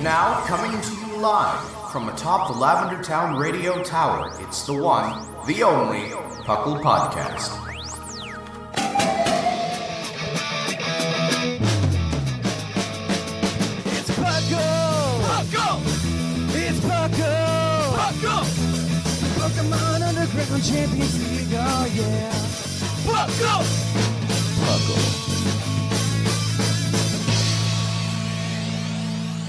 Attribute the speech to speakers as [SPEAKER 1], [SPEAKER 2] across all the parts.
[SPEAKER 1] Now, coming to you live from atop the Lavender Town Radio Tower, it's the one, the only, PUCL Podcast.
[SPEAKER 2] It's PUCL! PUCL! It's PUCL! PUCL! Pokemon Underground Champions League, oh yeah! PUCL! PUCL.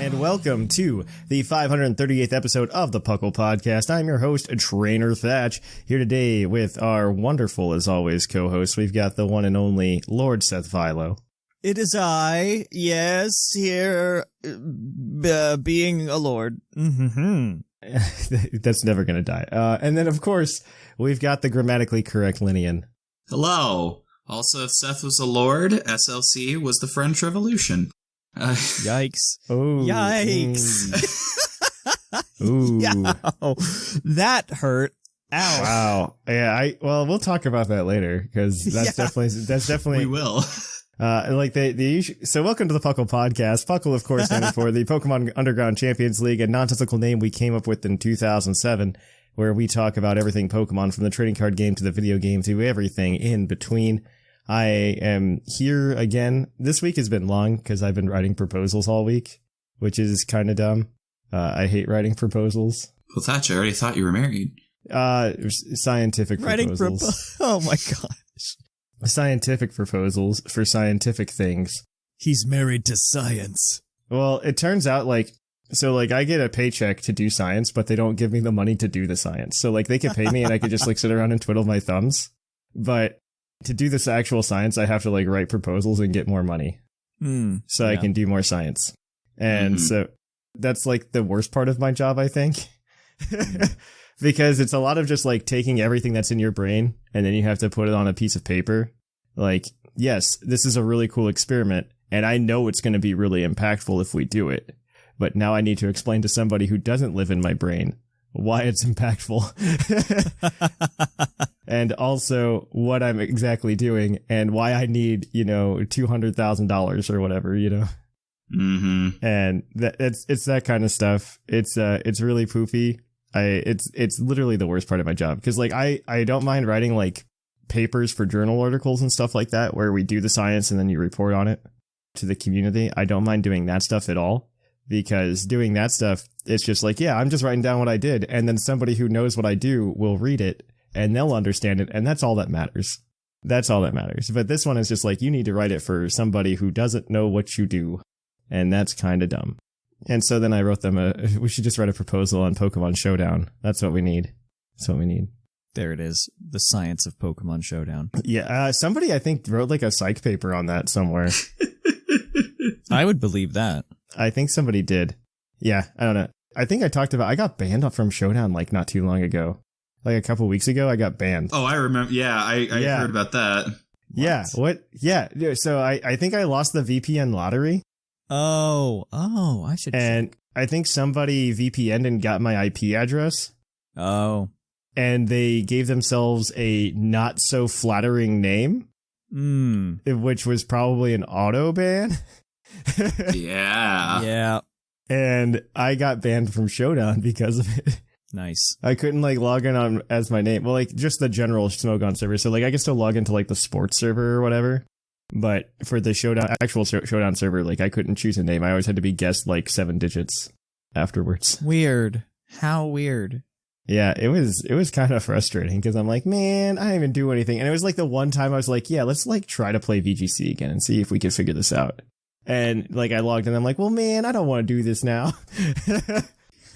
[SPEAKER 3] And welcome to the 538th episode of the PUCL Podcast. I'm your host, Trainer Thatch, here today with our wonderful, as always, co-host. We've got the one and only Lord Seth Vilo.
[SPEAKER 4] It is I, yes, here, being a lord.
[SPEAKER 3] That's never going to die. And then, of course, we've got the grammatically correct Lynian.
[SPEAKER 5] Hello. Also, if Seth was a lord, SLC was the French Revolution.
[SPEAKER 4] Yikes.
[SPEAKER 3] Oh.
[SPEAKER 4] Yikes.
[SPEAKER 3] Ooh.
[SPEAKER 4] Yow, that hurt. Ow.
[SPEAKER 3] Wow. Yeah, well, we'll talk about that later, because that's definitely.
[SPEAKER 5] We will.
[SPEAKER 3] So welcome to the PUCL Podcast. PUCL, of course, standing for the Pokemon Underground Champions League, a nonsensical name we came up with in 2007, where we talk about everything Pokemon, from the trading card game to the video game to everything in between. I am here again. This week has been long because I've been writing proposals all week, which is kind of dumb. I hate writing proposals.
[SPEAKER 5] Well, Thatch, I already thought you were married.
[SPEAKER 3] Scientific proposals.
[SPEAKER 4] Oh my gosh.
[SPEAKER 3] Scientific proposals for scientific things.
[SPEAKER 4] He's married to science.
[SPEAKER 3] Well, it turns out I get a paycheck to do science, but they don't give me the money to do the science. So they could pay me and I could just sit around and twiddle my thumbs. But to do this actual science, I have to write proposals and get more money. So I can do more science. And so that's the worst part of my job, I think. Because it's a lot of just taking everything that's in your brain and then you have to put it on a piece of paper. Yes, this is a really cool experiment and I know it's going to be really impactful if we do it. But now I need to explain to somebody who doesn't live in my brain why it's impactful. And also what I'm exactly doing and why I need, $200,000 or whatever, And it's that kind of stuff. It's really poofy. It's literally the worst part of my job because I don't mind writing papers for journal articles and stuff like that where we do the science and then you report on it to the community. I don't mind doing that stuff at all because doing that stuff, it's just I'm just writing down what I did and then somebody who knows what I do will read it and they'll understand it and that's all that matters. That's all that matters. But this one is just you need to write it for somebody who doesn't know what you do and that's kind of dumb. And so then I wrote them we should just write a proposal on Pokemon Showdown. That's what we need.
[SPEAKER 4] There it is. The science of Pokemon Showdown.
[SPEAKER 3] Yeah. Somebody I think wrote a psych paper on that somewhere.
[SPEAKER 4] I would believe that.
[SPEAKER 3] I think somebody did. Yeah. I don't know. I think I got banned from Showdown not too long ago. A couple weeks ago, I got banned.
[SPEAKER 5] Oh, I remember. Yeah, I heard about that. What?
[SPEAKER 3] Yeah. What? Yeah. So I think I lost the VPN lottery.
[SPEAKER 4] Oh, I should.
[SPEAKER 3] And I think somebody VPN'd and got my IP address.
[SPEAKER 4] Oh.
[SPEAKER 3] And they gave themselves a not so flattering name. Which was probably an auto ban.
[SPEAKER 5] Yeah.
[SPEAKER 4] Yeah.
[SPEAKER 3] And I got banned from Showdown because of it.
[SPEAKER 4] Nice.
[SPEAKER 3] I couldn't log in on as my name. Well, just the general Smogon server. So I can still log into the sports server or whatever. But for the actual Showdown server, I couldn't choose a name. I always had to be guessed 7 digits afterwards.
[SPEAKER 4] Weird. How weird.
[SPEAKER 3] Yeah, it was kind of frustrating because I'm man, I didn't even do anything. And it was the one time I was yeah, let's try to play VGC again and see if we can figure this out. And I logged in and I'm well, man, I don't want to do this now.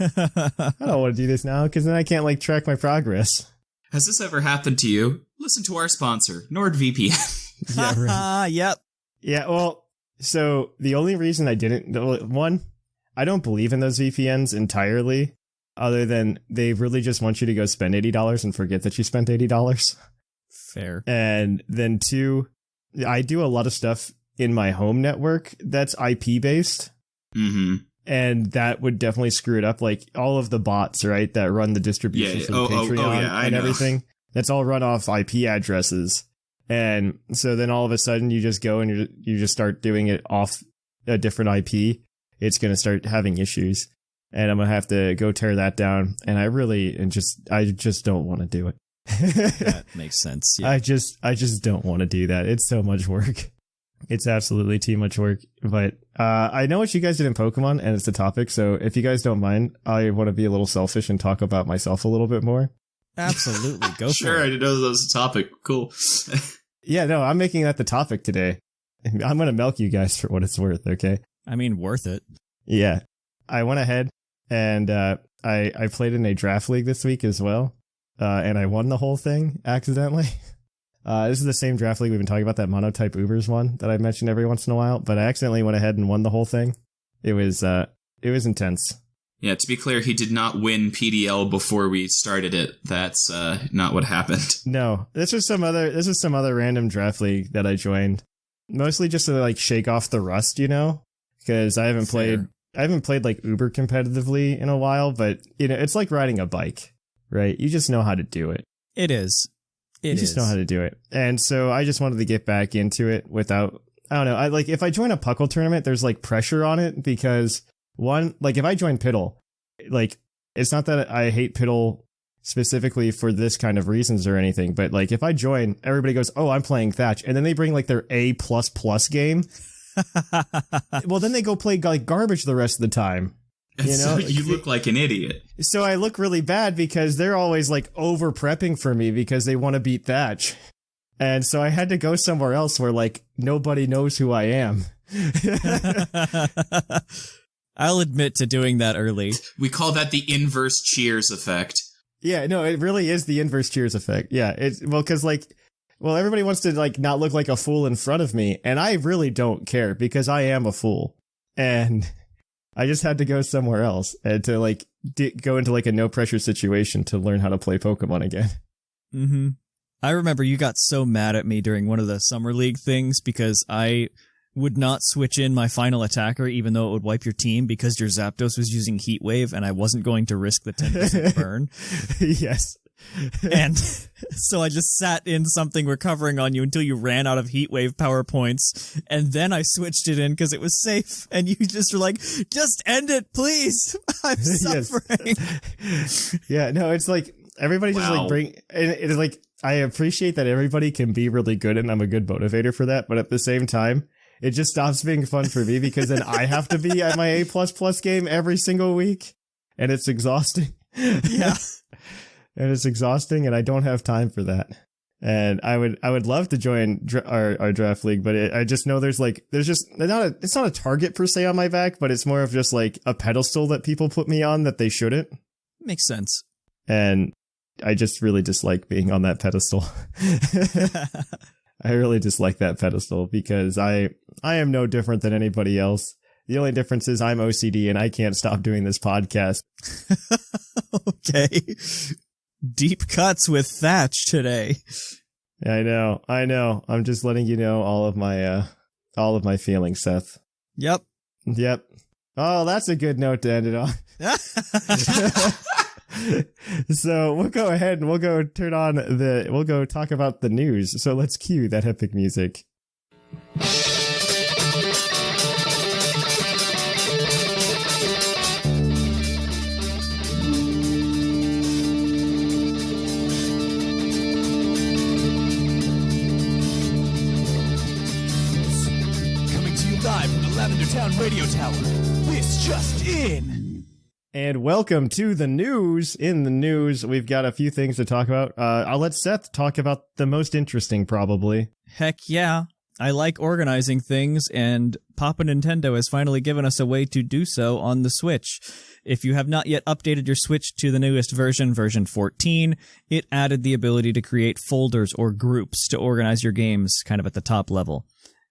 [SPEAKER 3] I don't want to do this now because then I can't track my progress.
[SPEAKER 5] Has this ever happened to you? Listen to our sponsor, NordVPN.
[SPEAKER 3] Yeah, right.
[SPEAKER 4] Yep.
[SPEAKER 3] Yeah, well, so the only reason I didn't, one, I don't believe in those VPNs entirely, other than they really just want you to go spend $80 and forget that you spent $80.
[SPEAKER 4] Fair.
[SPEAKER 3] And then two, I do a lot of stuff in my home network that's IP based. And that would definitely screw it up. All of the bots, right, that run the distributions from Patreon and everything, that's all run off IP addresses. And so then all of a sudden you just go and you just start doing it off a different IP. it's going to start having issues, and I'm going to have to go tear that down. And I just don't want to do it.
[SPEAKER 4] That makes sense. Yeah.
[SPEAKER 3] I just don't want to do that. It's so much work. It's absolutely too much work. But I know what you guys did in Pokemon, and it's the topic. So if you guys don't mind, I want to be a little selfish and talk about myself a little bit more.
[SPEAKER 4] Absolutely. Go for
[SPEAKER 5] Sure, I
[SPEAKER 4] it.
[SPEAKER 5] didn't know that was a topic. Cool.
[SPEAKER 3] Yeah, no, I'm making that the topic today. I'm going to milk you guys for what it's worth, okay?
[SPEAKER 4] I mean, worth it.
[SPEAKER 3] Yeah. I went ahead and I played in a draft league this week as well. And I won the whole thing accidentally. This is the same draft league we've been talking about, that monotype Ubers one that I mentioned every once in a while, but I accidentally went ahead and won the whole thing. It was intense.
[SPEAKER 5] Yeah, to be clear, he did not win PDL before we started it. That's not what happened.
[SPEAKER 3] No, this was some other random draft league that I joined, mostly just to like shake off the rust, because I haven't played like Uber competitively in a while, but it's like riding a bike, right? You just know how to do it.
[SPEAKER 4] It is.
[SPEAKER 3] You just know how to do it. And so I just wanted to get back into it without, I don't know, if I join a PUCL tournament, there's like pressure on it because if I join Piddle, it's not that I hate Piddle specifically for this kind of reasons or anything, but if I join, everybody goes, oh, I'm playing Thatch. And then they bring their A++ game. Well, then they go play garbage the rest of the time.
[SPEAKER 5] So you look like an idiot.
[SPEAKER 3] So I look really bad because they're always over prepping for me because they want to beat Thatch. And so I had to go somewhere else where nobody knows who I am.
[SPEAKER 4] I'll admit to doing that early.
[SPEAKER 5] We call that the inverse Cheers effect.
[SPEAKER 3] Yeah, no, it really is the inverse Cheers effect. Yeah, because everybody wants to not look like a fool in front of me, and I really don't care because I am a fool. And I just had to go somewhere else and to go into a no pressure situation to learn how to play Pokemon again.
[SPEAKER 4] Mm-hmm. I remember you got so mad at me during one of the Summer League things because I would not switch in my final attacker even though it would wipe your team because your Zapdos was using Heat Wave and I wasn't going to risk the 10% burn.
[SPEAKER 3] Yes.
[SPEAKER 4] And so I just sat in something recovering on you until you ran out of Heat Wave power points, and then I switched it in because it was safe, and you just were like, just end it, please! I'm suffering!
[SPEAKER 3] Yeah, no, it's everybody just bring... It is I appreciate that everybody can be really good, and I'm a good motivator for that, but at the same time, it just stops being fun for me because then I have to be at my A++ game every single week, and it's exhausting.
[SPEAKER 4] Yeah.
[SPEAKER 3] And it's exhausting, and I don't have time for that. And I would love to join our draft league, but I just know there's just it's not a target per se on my back, but it's more of just a pedestal that people put me on that they shouldn't.
[SPEAKER 4] Makes sense.
[SPEAKER 3] And I just really dislike being on that pedestal. I really dislike that pedestal because I am no different than anybody else. The only difference is I'm OCD and I can't stop doing this podcast.
[SPEAKER 4] Okay. Deep cuts with Thatch today.
[SPEAKER 3] I know. I'm just letting you know all of my feelings, Seth.
[SPEAKER 4] Yep.
[SPEAKER 3] Oh, that's a good note to end it on. So we'll go ahead and we'll go talk about the news. So let's cue that epic music.
[SPEAKER 2] Live from the Lavender Town Radio Tower. This just in.
[SPEAKER 3] And welcome to the news. In the news, we've got a few things to talk about. I'll let Seth talk about the most interesting, probably.
[SPEAKER 4] Heck yeah. I like organizing things, and Papa Nintendo has finally given us a way to do so on the Switch. If you have not yet updated your Switch to the newest version 14, it added the ability to create folders or groups to organize your games kind of at the top level.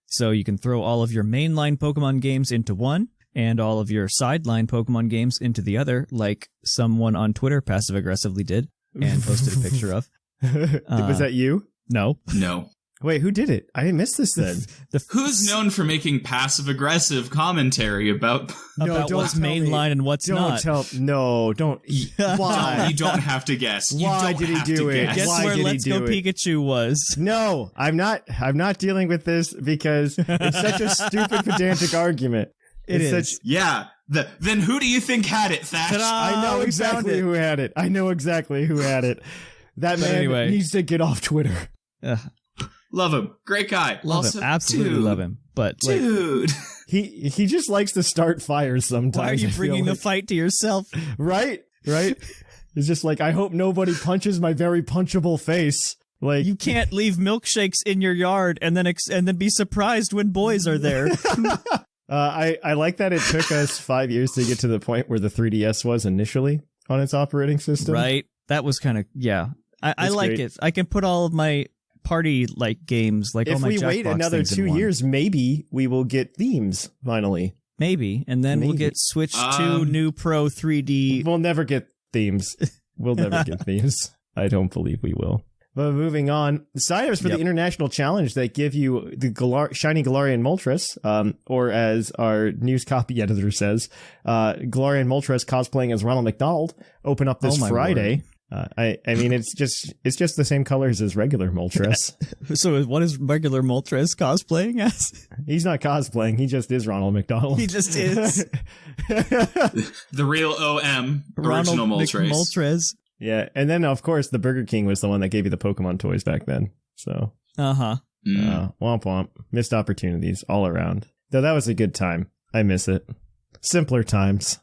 [SPEAKER 4] So you can throw all of your mainline Pokemon games into one, and all of your sideline Pokemon games into the other, like someone on Twitter passive-aggressively did, and posted a picture of.
[SPEAKER 3] Was that you?
[SPEAKER 4] No.
[SPEAKER 3] Wait, who did it? I didn't miss this then.
[SPEAKER 5] Who's known for making passive-aggressive commentary about
[SPEAKER 4] what's mainline and what's not?
[SPEAKER 3] Don't. Why?
[SPEAKER 5] You don't have to guess.
[SPEAKER 3] Why did he do it?
[SPEAKER 4] Guess where Let's Go Pikachu was.
[SPEAKER 3] No, I'm not dealing with this because it's such a stupid pedantic argument.
[SPEAKER 4] It
[SPEAKER 3] It's
[SPEAKER 4] is.
[SPEAKER 3] such-
[SPEAKER 5] Yeah. Then who do you think had it, Thatch?
[SPEAKER 4] Ta-da!
[SPEAKER 3] I know
[SPEAKER 4] we
[SPEAKER 3] exactly
[SPEAKER 4] found it.
[SPEAKER 3] who had it. I know exactly who had it. That
[SPEAKER 4] But
[SPEAKER 3] man
[SPEAKER 4] anyway.
[SPEAKER 3] needs to get off Twitter.
[SPEAKER 5] Love him. Great guy.
[SPEAKER 4] Love
[SPEAKER 5] Also,
[SPEAKER 4] him. Absolutely
[SPEAKER 5] dude,
[SPEAKER 4] love him. But like,
[SPEAKER 5] Dude.
[SPEAKER 3] He just likes to start fires sometimes.
[SPEAKER 4] why are you
[SPEAKER 3] I feel
[SPEAKER 4] bringing the
[SPEAKER 3] like.
[SPEAKER 4] fight to yourself?
[SPEAKER 3] Right? It's just like, I hope nobody punches my very punchable face. Like,
[SPEAKER 4] You can't leave milkshakes in your yard and then be surprised when boys are there.
[SPEAKER 3] I like that it took us 5 years to get to the point where the 3DS was initially on its operating system.
[SPEAKER 4] Right? That was kind of, yeah. I
[SPEAKER 3] It's
[SPEAKER 4] like
[SPEAKER 3] great.
[SPEAKER 4] it. I can put all of my party like games, like all
[SPEAKER 3] If
[SPEAKER 4] my
[SPEAKER 3] we wait
[SPEAKER 4] Jackbox
[SPEAKER 3] another
[SPEAKER 4] things in
[SPEAKER 3] 2
[SPEAKER 4] one.
[SPEAKER 3] years, maybe we will get themes finally.
[SPEAKER 4] Maybe, and then we'll
[SPEAKER 3] Maybe.
[SPEAKER 4] get switched to new Pro 3D.
[SPEAKER 3] We'll never get themes. We'll never get themes. I don't believe we will. But moving on, the sign-ups for
[SPEAKER 4] Yep.
[SPEAKER 3] the International Challenge that give you the shiny Galarian Moltres, or as our news copy editor says, Galarian Moltres cosplaying as Ronald McDonald, open up this
[SPEAKER 4] Oh my
[SPEAKER 3] Friday. I mean, it's just the same colors as regular Moltres.
[SPEAKER 4] So what is regular Moltres cosplaying as?
[SPEAKER 3] He's not cosplaying. He just is Ronald McDonald.
[SPEAKER 4] He just is.
[SPEAKER 5] The real OM, original
[SPEAKER 4] Ronald
[SPEAKER 5] Moltres.
[SPEAKER 4] Moltres.
[SPEAKER 3] Yeah, and then of course the Burger King was the one that gave you the Pokemon toys back then. So,
[SPEAKER 4] Uh-huh.
[SPEAKER 3] womp womp, missed opportunities all around. Though that was a good time. I miss it. Simpler times.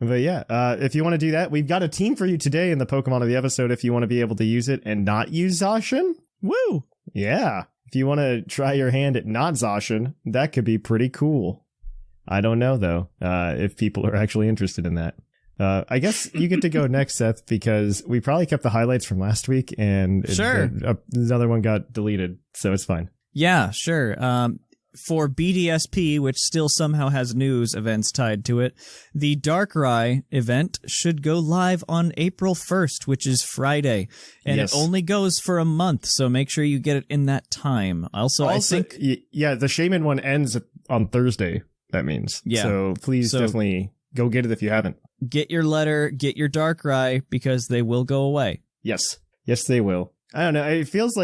[SPEAKER 3] But yeah, if you want to do that, we've got a team for you today in the Pokemon of the episode. If you want to be able to use it and not use Zacian,
[SPEAKER 4] Woo!
[SPEAKER 3] yeah. If you want to try your hand at not Zacian, that could be pretty cool. I don't know though, if people are actually interested in that. I guess you get to go next, Seth, because we probably kept the highlights from last week, and
[SPEAKER 4] Sure.
[SPEAKER 3] Another one got deleted, so it's fine.
[SPEAKER 4] Yeah, sure. For BDSP, which still somehow has news events tied to it, the Darkrai event should go live on April 1st, which is Friday. And
[SPEAKER 3] Yes.
[SPEAKER 4] it only goes for a month, so make sure you get it in that time. Also, I think...
[SPEAKER 3] yeah, the Shaman one ends on Thursday, that means.
[SPEAKER 4] Yeah.
[SPEAKER 3] So please definitely go get it if you haven't.
[SPEAKER 4] Get your letter, get your Darkrai, because they will go away.
[SPEAKER 3] Yes, they will. I don't know. It feels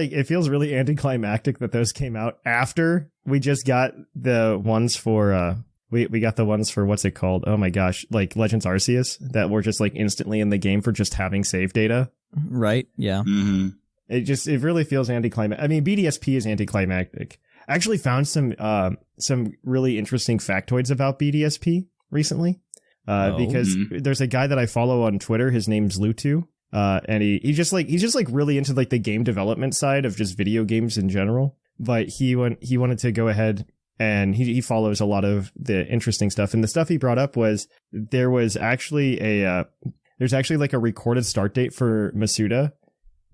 [SPEAKER 3] really anticlimactic that those came out after we just got the ones for we got the ones for what's it called? Oh my gosh, like Legends Arceus that were just like instantly in the game for just having save data.
[SPEAKER 4] Right? Yeah.
[SPEAKER 5] Mm-hmm.
[SPEAKER 3] It really feels anticlimactic. I mean, BDSP is anticlimactic. I actually found some really interesting factoids about BDSP recently. Because there's a guy that I follow on Twitter. His name's Lutu. And he's just really into like the game development side of just video games in general. But he wanted to go ahead and he follows a lot of the interesting stuff. And the stuff he brought up was there's actually like a recorded start date for Masuda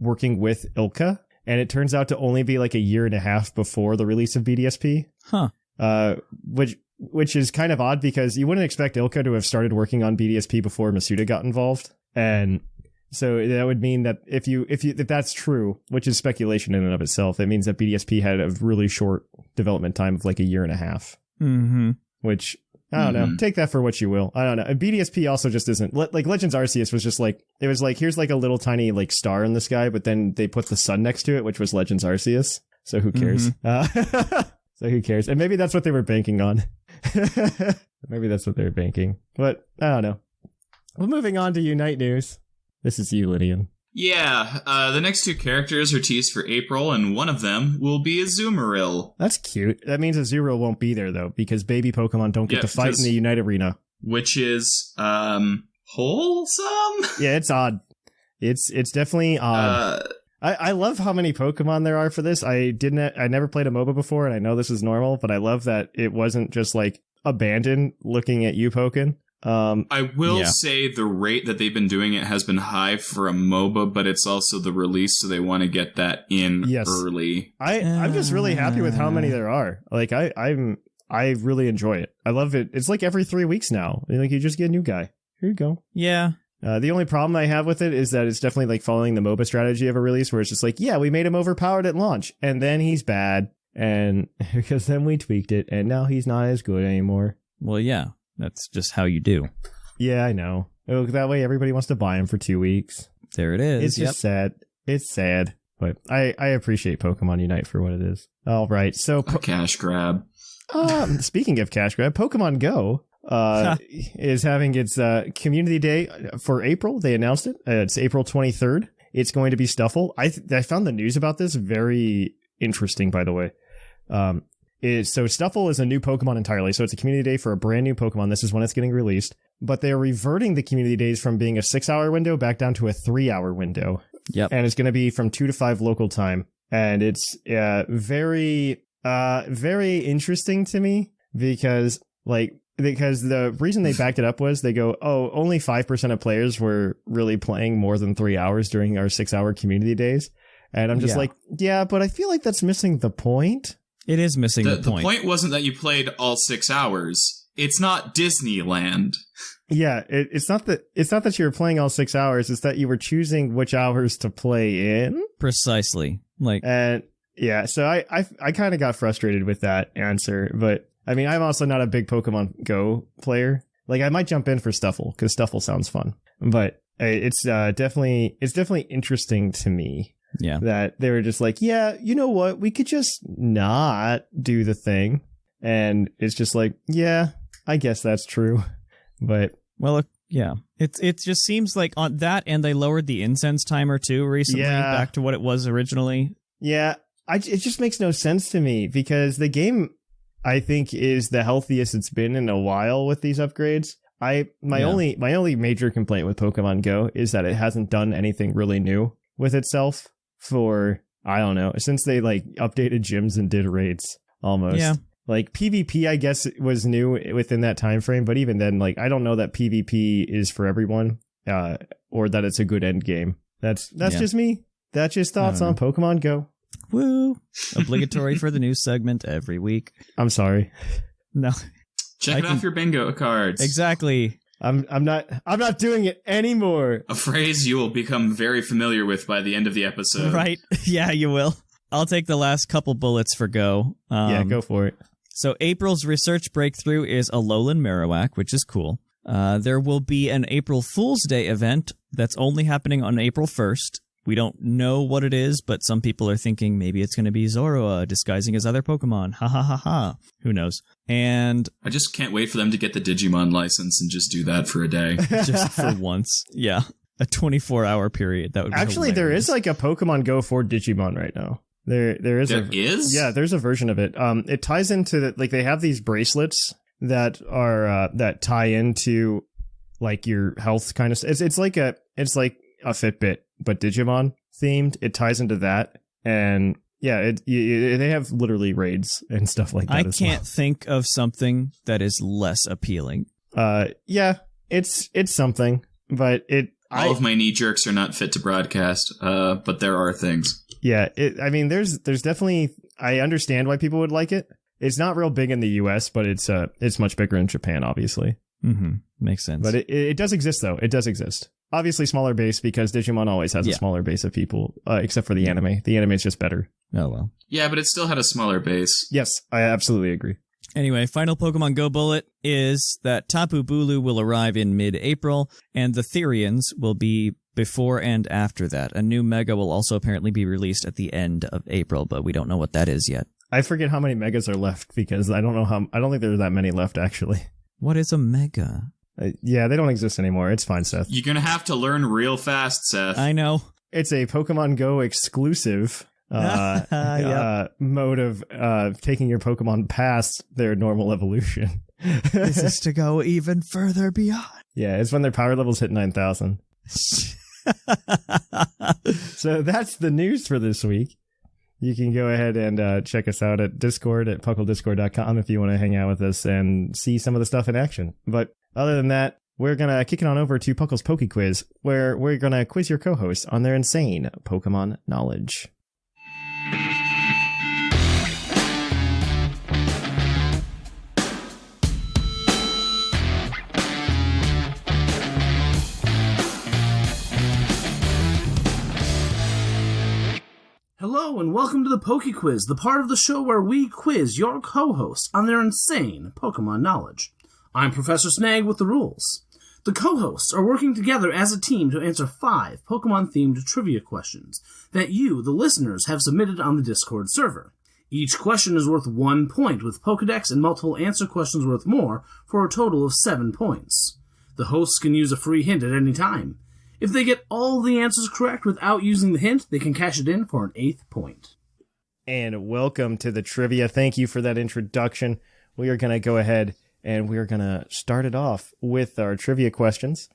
[SPEAKER 3] working with Ilka. And it turns out to only be like a year and a half before the release of BDSP.
[SPEAKER 4] Huh.
[SPEAKER 3] Which is kind of odd because you wouldn't expect Ilka to have started working on BDSP before Masuda got involved. And so that would mean that if that's true, which is speculation in and of itself, it means that BDSP had a really short development time of like a year and a half.
[SPEAKER 4] Mm-hmm.
[SPEAKER 3] Which, I don't know. Take that for what you will. I don't know. And BDSP also just isn't like Legends Arceus was just like, it was like, here's like a little tiny like star in the sky, but then they put the sun next to it, which was Legends Arceus. So who cares? So who cares? And maybe that's what they were banking on. Maybe that's what they were banking. But I don't know. Well, moving on to Unite news. This is you, Lynian.
[SPEAKER 5] Yeah, the next two characters are teased for April, and one of them will be a Azumarill.
[SPEAKER 3] That's cute. That means Azurill won't be there, though, because baby Pokemon don't get to fight in the Unite arena.
[SPEAKER 5] Which is, wholesome?
[SPEAKER 3] Yeah, it's odd. It's definitely odd. I love how many Pokemon there are for this. I never played a MOBA before, and I know this is normal, but I love that it wasn't just like abandoned looking at you, Pokken.
[SPEAKER 5] I will say the rate that they've been doing it has been high for a MOBA, but it's also the release, so they want to get that in early.
[SPEAKER 3] I'm just really happy with how many there are. Like I really enjoy it. I love it. It's like every 3 weeks now. Like you just get a new guy. Here you go.
[SPEAKER 4] Yeah.
[SPEAKER 3] The only problem I have with it is that it's definitely like following the MOBA strategy of a release where it's just like, yeah, we made him overpowered at launch and then he's bad. And because then we tweaked it and now he's not as good anymore.
[SPEAKER 4] Well, yeah, that's just how you do.
[SPEAKER 3] Yeah, I know. That way everybody wants to buy him for 2 weeks.
[SPEAKER 4] There it is.
[SPEAKER 3] It's just sad. It's sad. But I appreciate Pokemon Unite for what it is. All right. So
[SPEAKER 5] A cash grab.
[SPEAKER 3] Speaking of cash grab, Pokemon Go is having its community day for April. They announced it. It's April 23rd. It's going to be Stuffle. I found the news about this very interesting, by the way. So Stuffle is a new Pokemon entirely. So it's a community day for a brand new Pokemon. This is when it's getting released. But they're reverting the community days from being a 6-hour window back down to a 3-hour window.
[SPEAKER 4] Yep.
[SPEAKER 3] And it's going to be from 2 to 5 local time. And it's very interesting to me because the reason they backed it up was they go, oh, only 5% of players were really playing more than 3 hours during our 6-hour community days. And I'm just but I feel like that's missing the point.
[SPEAKER 4] It is missing the point.
[SPEAKER 5] The point wasn't that you played all 6 hours. It's not Disneyland.
[SPEAKER 3] Yeah, it's not that you were playing all 6 hours. It's that you were choosing which hours to play in.
[SPEAKER 4] Precisely.
[SPEAKER 3] So I kind of got frustrated with that answer. But I mean, I'm also not a big Pokemon Go player. I might jump in for Stuffle because Stuffle sounds fun. But it's definitely interesting to me.
[SPEAKER 4] Yeah. That
[SPEAKER 3] they were just like, yeah, you know what? We could just not do the thing. And it's just like, yeah, I guess that's true. But
[SPEAKER 4] yeah, it just seems like on that, and they lowered the incense timer too recently back to what it was originally.
[SPEAKER 3] Yeah, it just makes no sense to me because the game, I think, is the healthiest it's been in a while with these upgrades. My only major complaint with Pokemon Go is that it hasn't done anything really new with itself for, I don't know, since they updated gyms and did raids almost.
[SPEAKER 4] Yeah.
[SPEAKER 3] PvP, I guess, was new within that time frame, but even then, I don't know that PvP is for everyone, or that it's a good end game. That's just me. That's just thoughts on Pokemon Go.
[SPEAKER 4] Woo! Obligatory for the news segment every week.
[SPEAKER 3] I'm sorry.
[SPEAKER 4] No.
[SPEAKER 5] Check off your bingo cards.
[SPEAKER 4] Exactly.
[SPEAKER 3] I'm not doing it anymore.
[SPEAKER 5] A phrase you will become very familiar with by the end of the episode.
[SPEAKER 4] Right. Yeah, you will. I'll take the last couple bullets for Go.
[SPEAKER 3] Go for it.
[SPEAKER 4] So April's research breakthrough is Alolan Marowak, which is cool. There will be an April Fool's Day event that's only happening on April 1st. We don't know what it is, but some people are thinking maybe it's going to be Zoroa disguising as other Pokemon. Ha ha ha ha. Who knows? And
[SPEAKER 5] I just can't wait for them to get the Digimon license and just do that for a day.
[SPEAKER 4] Just for once. Yeah. A 24-hour period. That would be
[SPEAKER 3] Actually,
[SPEAKER 4] hilarious.
[SPEAKER 3] There is a Pokemon Go for Digimon right now. There is. Yeah, there's a version of it. It ties into they have these bracelets that are that tie into your health kind of. It's like a Fitbit but Digimon themed. It ties into that, and yeah, they have literally raids and stuff like that.
[SPEAKER 4] I can't think of something that is less appealing.
[SPEAKER 3] Yeah, it's something, but
[SPEAKER 5] all of my knee jerks are not fit to broadcast. But there are things.
[SPEAKER 3] Yeah, there's definitely, I understand why people would like it. It's not real big in the US, but it's much bigger in Japan, obviously.
[SPEAKER 4] Mm-hmm. Makes sense.
[SPEAKER 3] But it does exist, though. It does exist. Obviously, smaller base, because Digimon always has a smaller base of people, except for the anime. The anime is just better.
[SPEAKER 4] Oh, well.
[SPEAKER 5] Yeah, but it still had a smaller base.
[SPEAKER 3] Yes, I absolutely agree.
[SPEAKER 4] Anyway, final Pokemon Go bullet is that Tapu Bulu will arrive in mid-April, and the Therians will be before and after that. A new Mega will also apparently be released at the end of April, but we don't know what that is yet.
[SPEAKER 3] I forget how many Megas are left, because I don't think there are that many left, actually.
[SPEAKER 4] What is a Mega?
[SPEAKER 3] Yeah, they don't exist anymore. It's fine, Seth.
[SPEAKER 5] You're going to have to learn real fast, Seth.
[SPEAKER 4] I know.
[SPEAKER 3] It's a Pokemon Go exclusive mode of taking your Pokemon past their normal evolution.
[SPEAKER 4] This is to go even further beyond.
[SPEAKER 3] Yeah, it's when their power levels hit 9,000. So that's the news for this week. You can go ahead and check us out at Discord at PuckleDiscord.com if you want to hang out with us and see some of the stuff in action. But other than that, we're going to kick it on over to Puckle's Poke Quiz, where we're going to quiz your co-hosts on their insane Pokemon knowledge.
[SPEAKER 6] Hello and welcome to the Poke Quiz, the part of the show where we quiz your co-hosts on their insane Pokemon knowledge. I'm Professor Snag with the rules. The co-hosts are working together as a team to answer 5 Pokemon-themed trivia questions that you, the listeners, have submitted on the Discord server. Each question is worth 1 point, with Pokedex and multiple answer questions worth more, for a total of 7 points. The hosts can use a free hint at any time. If they get all the answers correct without using the hint, they can cash it in for an 8th point.
[SPEAKER 3] And welcome to the trivia. Thank you for that introduction. We are going to go ahead and we're going to start it off with our trivia questions.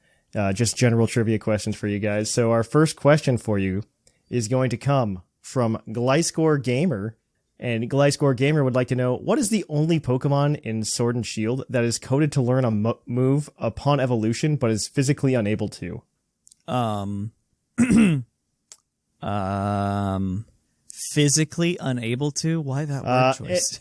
[SPEAKER 3] Just general trivia questions for you guys. So our first question for you is going to come from Gliscor Gamer. And Gliscor Gamer would like to know, what is the only Pokemon in Sword and Shield that is coded to learn a move upon evolution but is physically unable to?
[SPEAKER 4] Physically unable to? Why that word choice?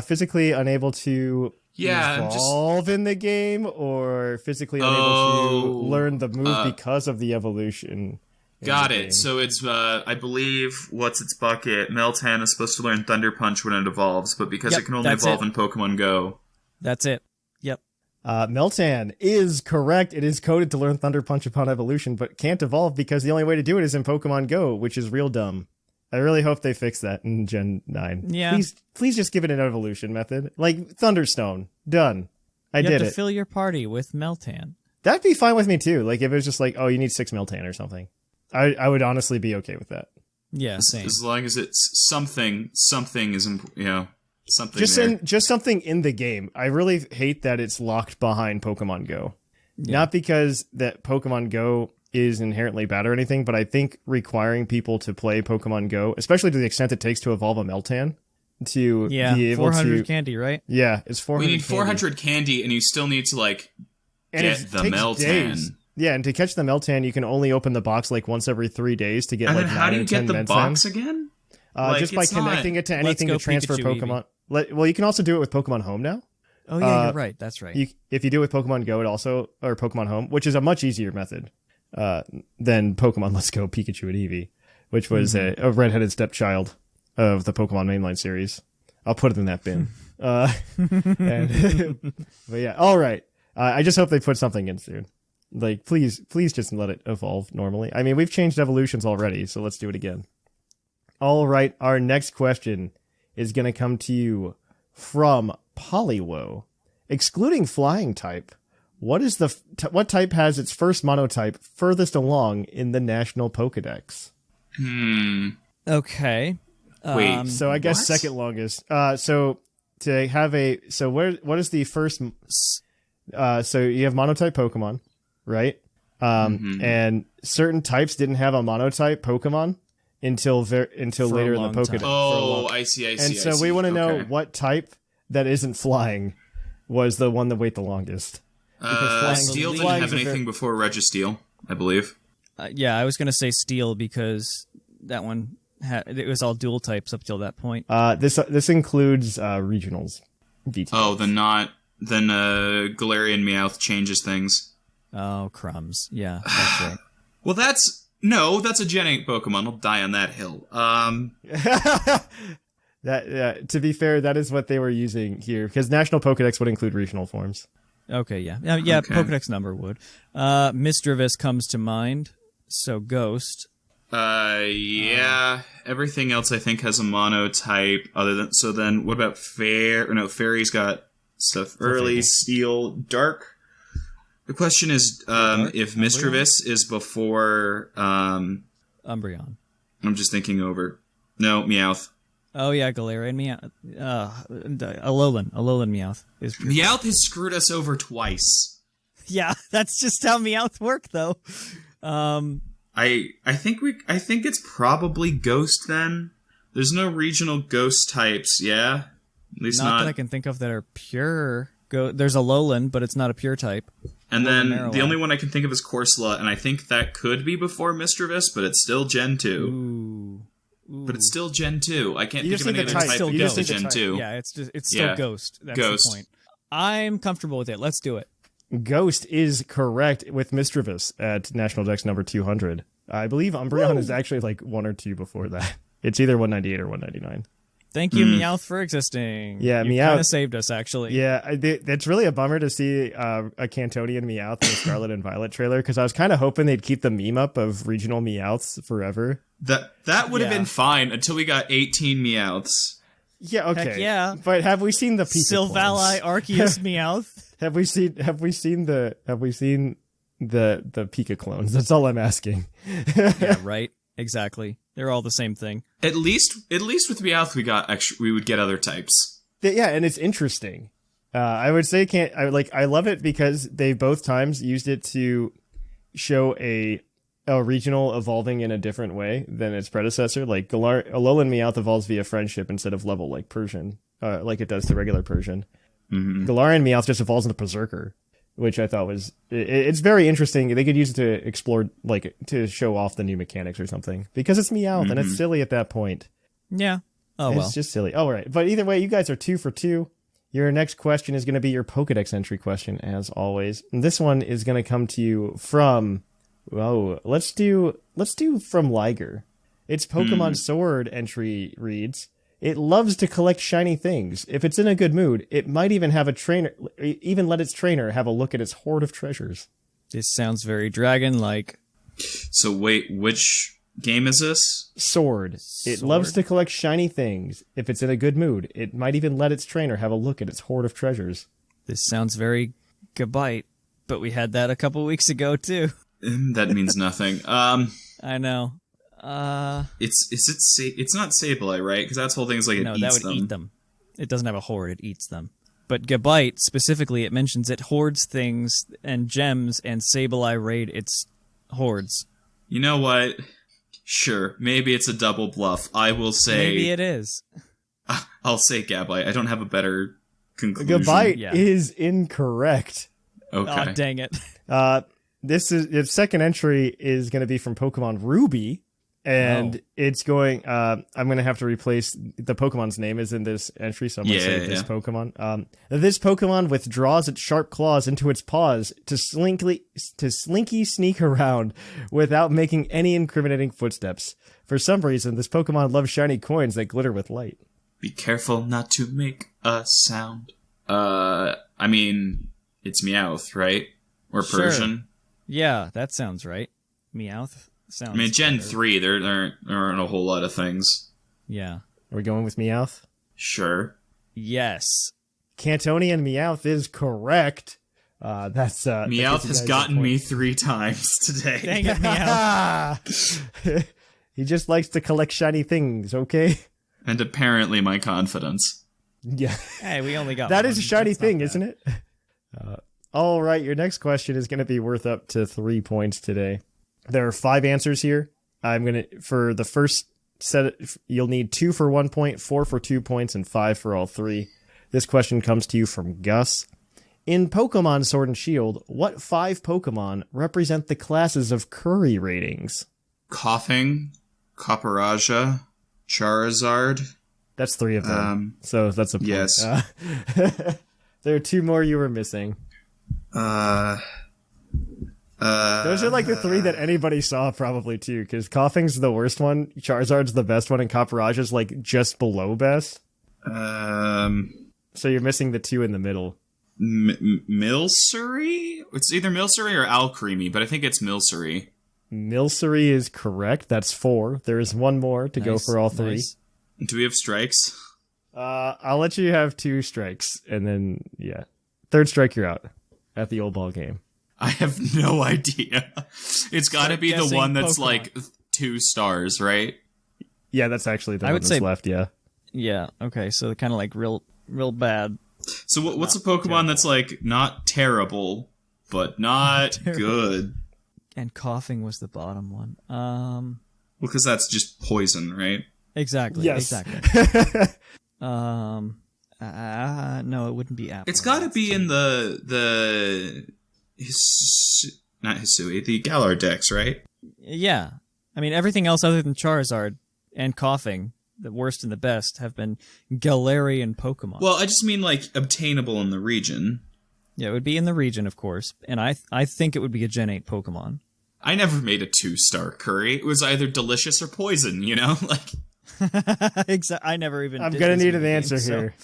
[SPEAKER 3] Physically unable to evolve in the game, or physically unable to learn the move because of the evolution.
[SPEAKER 5] Got it. So it's, I believe, what's its bucket? Meltan is supposed to learn Thunder Punch when it evolves, but because it can only evolve in Pokemon Go.
[SPEAKER 4] That's it. Yep.
[SPEAKER 3] Meltan is correct. It is coded to learn Thunder Punch upon evolution, but can't evolve because the only way to do it is in Pokemon Go, which is real dumb. I really hope they fix that in Gen 9.
[SPEAKER 4] Yeah.
[SPEAKER 3] Please just give it an evolution method. Like Thunderstone. Done. I did it.
[SPEAKER 4] You have to fill your party with Meltan.
[SPEAKER 3] That'd be fine with me too. Like if it was just like, oh, you need 6 Meltan or something. I would honestly be okay with that.
[SPEAKER 4] Yeah, same.
[SPEAKER 5] As long as it's something is, something
[SPEAKER 3] just something in the game. I really hate that it's locked behind Pokemon Go. Yeah. Not because that Pokemon Go is inherently bad or anything, but I think requiring people to play Pokemon Go, especially to the extent it takes to evolve a Meltan, to be able
[SPEAKER 4] 400 candy, right?
[SPEAKER 3] Yeah, it's 400.
[SPEAKER 5] We need 400 candy, and you still need to get the Meltan.
[SPEAKER 3] Days. Yeah, and to catch the Meltan, you can only open the box once every 3 days to get
[SPEAKER 5] and
[SPEAKER 3] 9
[SPEAKER 5] how do you
[SPEAKER 3] or 10
[SPEAKER 5] get the
[SPEAKER 3] Meltan.
[SPEAKER 5] Box again?
[SPEAKER 3] Just by connecting it to anything to transfer
[SPEAKER 4] Pikachu,
[SPEAKER 3] Pokemon. Well, you can also do it with Pokemon Home now.
[SPEAKER 4] Oh yeah, you're right. That's right.
[SPEAKER 3] If you do it with Pokemon Go, or Pokemon Home, which is a much easier method than Pokemon Let's Go Pikachu and Eevee, which was a redheaded stepchild of the Pokemon mainline series. I'll put it in that bin. But yeah, all right. I just hope they put something in soon. Like, please just let it evolve normally. I mean, we've changed evolutions already, so let's do it again. All right, our next question is going to come to you from Poliwo. Excluding flying type, what type has its first monotype furthest along in the National Pokedex?
[SPEAKER 4] Okay.
[SPEAKER 5] Wait.
[SPEAKER 3] So I guess second longest. So what is the first? So you have monotype Pokemon, right? And certain types didn't have a monotype Pokemon until later in the Pokedex.
[SPEAKER 5] Oh, I see.
[SPEAKER 3] And so we want to know what type that isn't flying was the one that wait the longest.
[SPEAKER 5] Steel didn't have anything before Registeel, I believe.
[SPEAKER 4] Yeah, I was going to say Steel because that one it was all dual types up till that point.
[SPEAKER 3] This includes regionals. details.
[SPEAKER 5] Oh, then Galarian Meowth changes things.
[SPEAKER 4] Oh, crumbs. Yeah, that's right.
[SPEAKER 5] Well, that's a Gen 8 Pokemon. I'll die on that hill.
[SPEAKER 3] To be fair, that is what they were using here, because National Pokedex would include regional forms.
[SPEAKER 4] Okay, yeah. Okay. Pokedex number would. Misdreavus comes to mind, so Ghost.
[SPEAKER 5] Yeah. Everything else I think has a monotype. So then, what about Fairy's got stuff early, Steel, Dark. The question is, if Misdreavus is before
[SPEAKER 4] Umbreon.
[SPEAKER 5] I'm just thinking over. No, Meowth.
[SPEAKER 4] Oh yeah, Galarian Meowth. Alolan Meowth is.
[SPEAKER 5] Meowth has screwed us over twice.
[SPEAKER 4] Yeah, that's just how Meowth work, though.
[SPEAKER 5] I think it's probably Ghost then. There's no regional Ghost types, yeah. At least not
[SPEAKER 4] that I can think of that are pure. There's Alolan, but it's not a pure type.
[SPEAKER 5] And then the only one I can think of is Corsola, and I think that could be before Misdreavus, but it's still Gen 2.
[SPEAKER 4] Ooh.
[SPEAKER 5] But it's still Gen 2. I can't think of any other type
[SPEAKER 4] that
[SPEAKER 5] goes to Gen 2.
[SPEAKER 4] Yeah, it's still Ghost. That's the point. I'm comfortable with it. Let's do it.
[SPEAKER 3] Ghost is correct with Misdreavus at National Dex number 200. I believe Umbreon is actually like 1 or 2 before that. It's either 198 or 199.
[SPEAKER 4] Thank you, Meowth, for existing.
[SPEAKER 3] Yeah,
[SPEAKER 4] you
[SPEAKER 3] Meowth
[SPEAKER 4] kind of saved us, actually.
[SPEAKER 3] Yeah, it's really a bummer to see a Cantonian Meowth in the Scarlet and Violet trailer, because I was kind of hoping they'd keep the meme up of regional Meowths forever.
[SPEAKER 5] That would have been fine until we got 18 Meowths.
[SPEAKER 3] Yeah, okay.
[SPEAKER 4] Heck yeah.
[SPEAKER 3] But have we seen the Pika
[SPEAKER 4] Silvally
[SPEAKER 3] clones?
[SPEAKER 4] Arceus Meowth.
[SPEAKER 3] Have we seen the Pika clones? That's all I'm asking.
[SPEAKER 4] Yeah, right. Exactly. They're all the same thing.
[SPEAKER 5] At least with Meowth, we would get other types.
[SPEAKER 3] Yeah, and it's interesting. I would say I love it because they both times used it to show a regional evolving in a different way than its predecessor. Like Alolan Meowth evolves via friendship instead of level, like Persian, like it does to regular Persian.
[SPEAKER 5] Mm-hmm.
[SPEAKER 3] Galarian Meowth just evolves into Berserker, which I thought was it's very interesting. They could use it to explore, like to show off the new mechanics or something, because it's Meowth and it's silly at that point.
[SPEAKER 4] Yeah. Oh well.
[SPEAKER 3] It's just silly. Oh, right. But either way, you guys are 2 for 2. Your next question is going to be your Pokedex entry question, as always. And this one is going to come to you from, let's do from Liger. Its Pokemon Sword entry reads, it loves to collect shiny things. If it's in a good mood, it might even have even let its trainer have a look at its hoard of treasures.
[SPEAKER 4] This sounds very dragon-like.
[SPEAKER 5] So wait, which game is this?
[SPEAKER 3] Sword. It loves to collect shiny things. If it's in a good mood, it might even let its trainer have a look at its hoard of treasures.
[SPEAKER 4] This sounds very Gabite, but we had that a couple weeks ago too.
[SPEAKER 5] That means nothing.
[SPEAKER 4] I know.
[SPEAKER 5] It's not Sableye, right? Because that's whole thing is like it
[SPEAKER 4] no,
[SPEAKER 5] eats
[SPEAKER 4] that would
[SPEAKER 5] them.
[SPEAKER 4] eat them. It doesn't have a hoard; it eats them. But Gabite specifically, it mentions it hoards things and gems, and Sableye raid its hoards.
[SPEAKER 5] You know what? Sure, maybe it's a double bluff. I will say
[SPEAKER 4] Maybe it is.
[SPEAKER 5] I'll say Gabite. I don't have a better conclusion.
[SPEAKER 3] Gabite is incorrect.
[SPEAKER 5] Okay.
[SPEAKER 4] Oh, dang it.
[SPEAKER 3] Its second entry is going to be from Pokemon Ruby, and it's going. I'm going to have to replace the Pokemon's name is in this entry, so I'm going to say this Pokemon. This Pokemon withdraws its sharp claws into its paws to slinky sneak around without making any incriminating footsteps. For some reason, this Pokemon loves shiny coins that glitter with light.
[SPEAKER 5] Be careful not to make a sound. I mean, it's Meowth, right? Or Persian.
[SPEAKER 4] Sure. Yeah, that sounds right. Meowth sounds.
[SPEAKER 5] I mean, Gen
[SPEAKER 4] better.
[SPEAKER 5] 3, there aren't a whole lot of things.
[SPEAKER 4] Yeah.
[SPEAKER 3] Are we going with Meowth?
[SPEAKER 5] Sure.
[SPEAKER 4] Yes.
[SPEAKER 3] Cantonian Meowth is correct.
[SPEAKER 5] Meowth has gotten me 3 times today.
[SPEAKER 4] Dang it, Meowth.
[SPEAKER 3] He just likes to collect shiny things, okay?
[SPEAKER 5] And apparently my confidence.
[SPEAKER 3] Yeah.
[SPEAKER 4] Hey, we only got
[SPEAKER 3] That
[SPEAKER 4] one.
[SPEAKER 3] is a shiny
[SPEAKER 4] That's not
[SPEAKER 3] thing,
[SPEAKER 4] bad.
[SPEAKER 3] isn't it? All right, your next question is going to be worth up to 3 points today. There are 5 answers here. For the first set, you'll need 2 for 1 point, 4 for 2 points, and 5 for all 3. This question comes to you from Gus. In Pokemon Sword and Shield, what 5 Pokemon represent the classes of Curry ratings?
[SPEAKER 5] Coughing, Copperajah, Charizard.
[SPEAKER 3] That's 3 of them. So that's a point.
[SPEAKER 5] Yes.
[SPEAKER 3] There are 2 more you were missing. Those are like the 3 that anybody saw probably too, because Coughing's the worst one, Charizard's the best one, and Copperajah's like just below best. So you're missing the 2 in the middle.
[SPEAKER 5] Milcery? It's either Milcery or Alcremie, but I think it's Milcery.
[SPEAKER 3] Milcery is correct. That's 4. There is 1 more to go for all 3.
[SPEAKER 4] Nice.
[SPEAKER 5] Do we have strikes?
[SPEAKER 3] I'll let you have 2 strikes, and then, yeah. 3rd strike, you're out at the old ball game.
[SPEAKER 5] I have no idea. It's got to be the
[SPEAKER 4] guessing
[SPEAKER 5] one that's
[SPEAKER 4] Pokemon.
[SPEAKER 5] like 2 stars, right?
[SPEAKER 3] Yeah, that's actually the
[SPEAKER 4] I
[SPEAKER 3] one
[SPEAKER 4] would
[SPEAKER 3] that's
[SPEAKER 4] say-
[SPEAKER 3] left, yeah.
[SPEAKER 4] Yeah, okay, so kind of like real bad.
[SPEAKER 5] So what's a Pokemon that's like not terrible, but not good?
[SPEAKER 4] And Coughing was the bottom one.
[SPEAKER 5] Well, because that's just poison, right?
[SPEAKER 4] Exactly.
[SPEAKER 3] Yes.
[SPEAKER 4] Exactly. No, it wouldn't be Apple.
[SPEAKER 5] It's got to be in not Hisui, the Galar Dex, right?
[SPEAKER 4] Yeah. I mean, everything else other than Charizard and Coughing, the worst and the best, have been Galarian Pokemon.
[SPEAKER 5] Well, I just mean like obtainable in the region.
[SPEAKER 4] Yeah, it would be in the region, of course, and I think it would be a Gen 8 Pokemon.
[SPEAKER 5] I never made a 2-star curry. It was either delicious or poison, you know? Like
[SPEAKER 4] I never even.
[SPEAKER 3] I'm
[SPEAKER 4] did
[SPEAKER 3] gonna
[SPEAKER 4] this
[SPEAKER 3] need
[SPEAKER 4] in
[SPEAKER 3] an
[SPEAKER 4] the game,
[SPEAKER 3] answer
[SPEAKER 4] so-
[SPEAKER 3] here.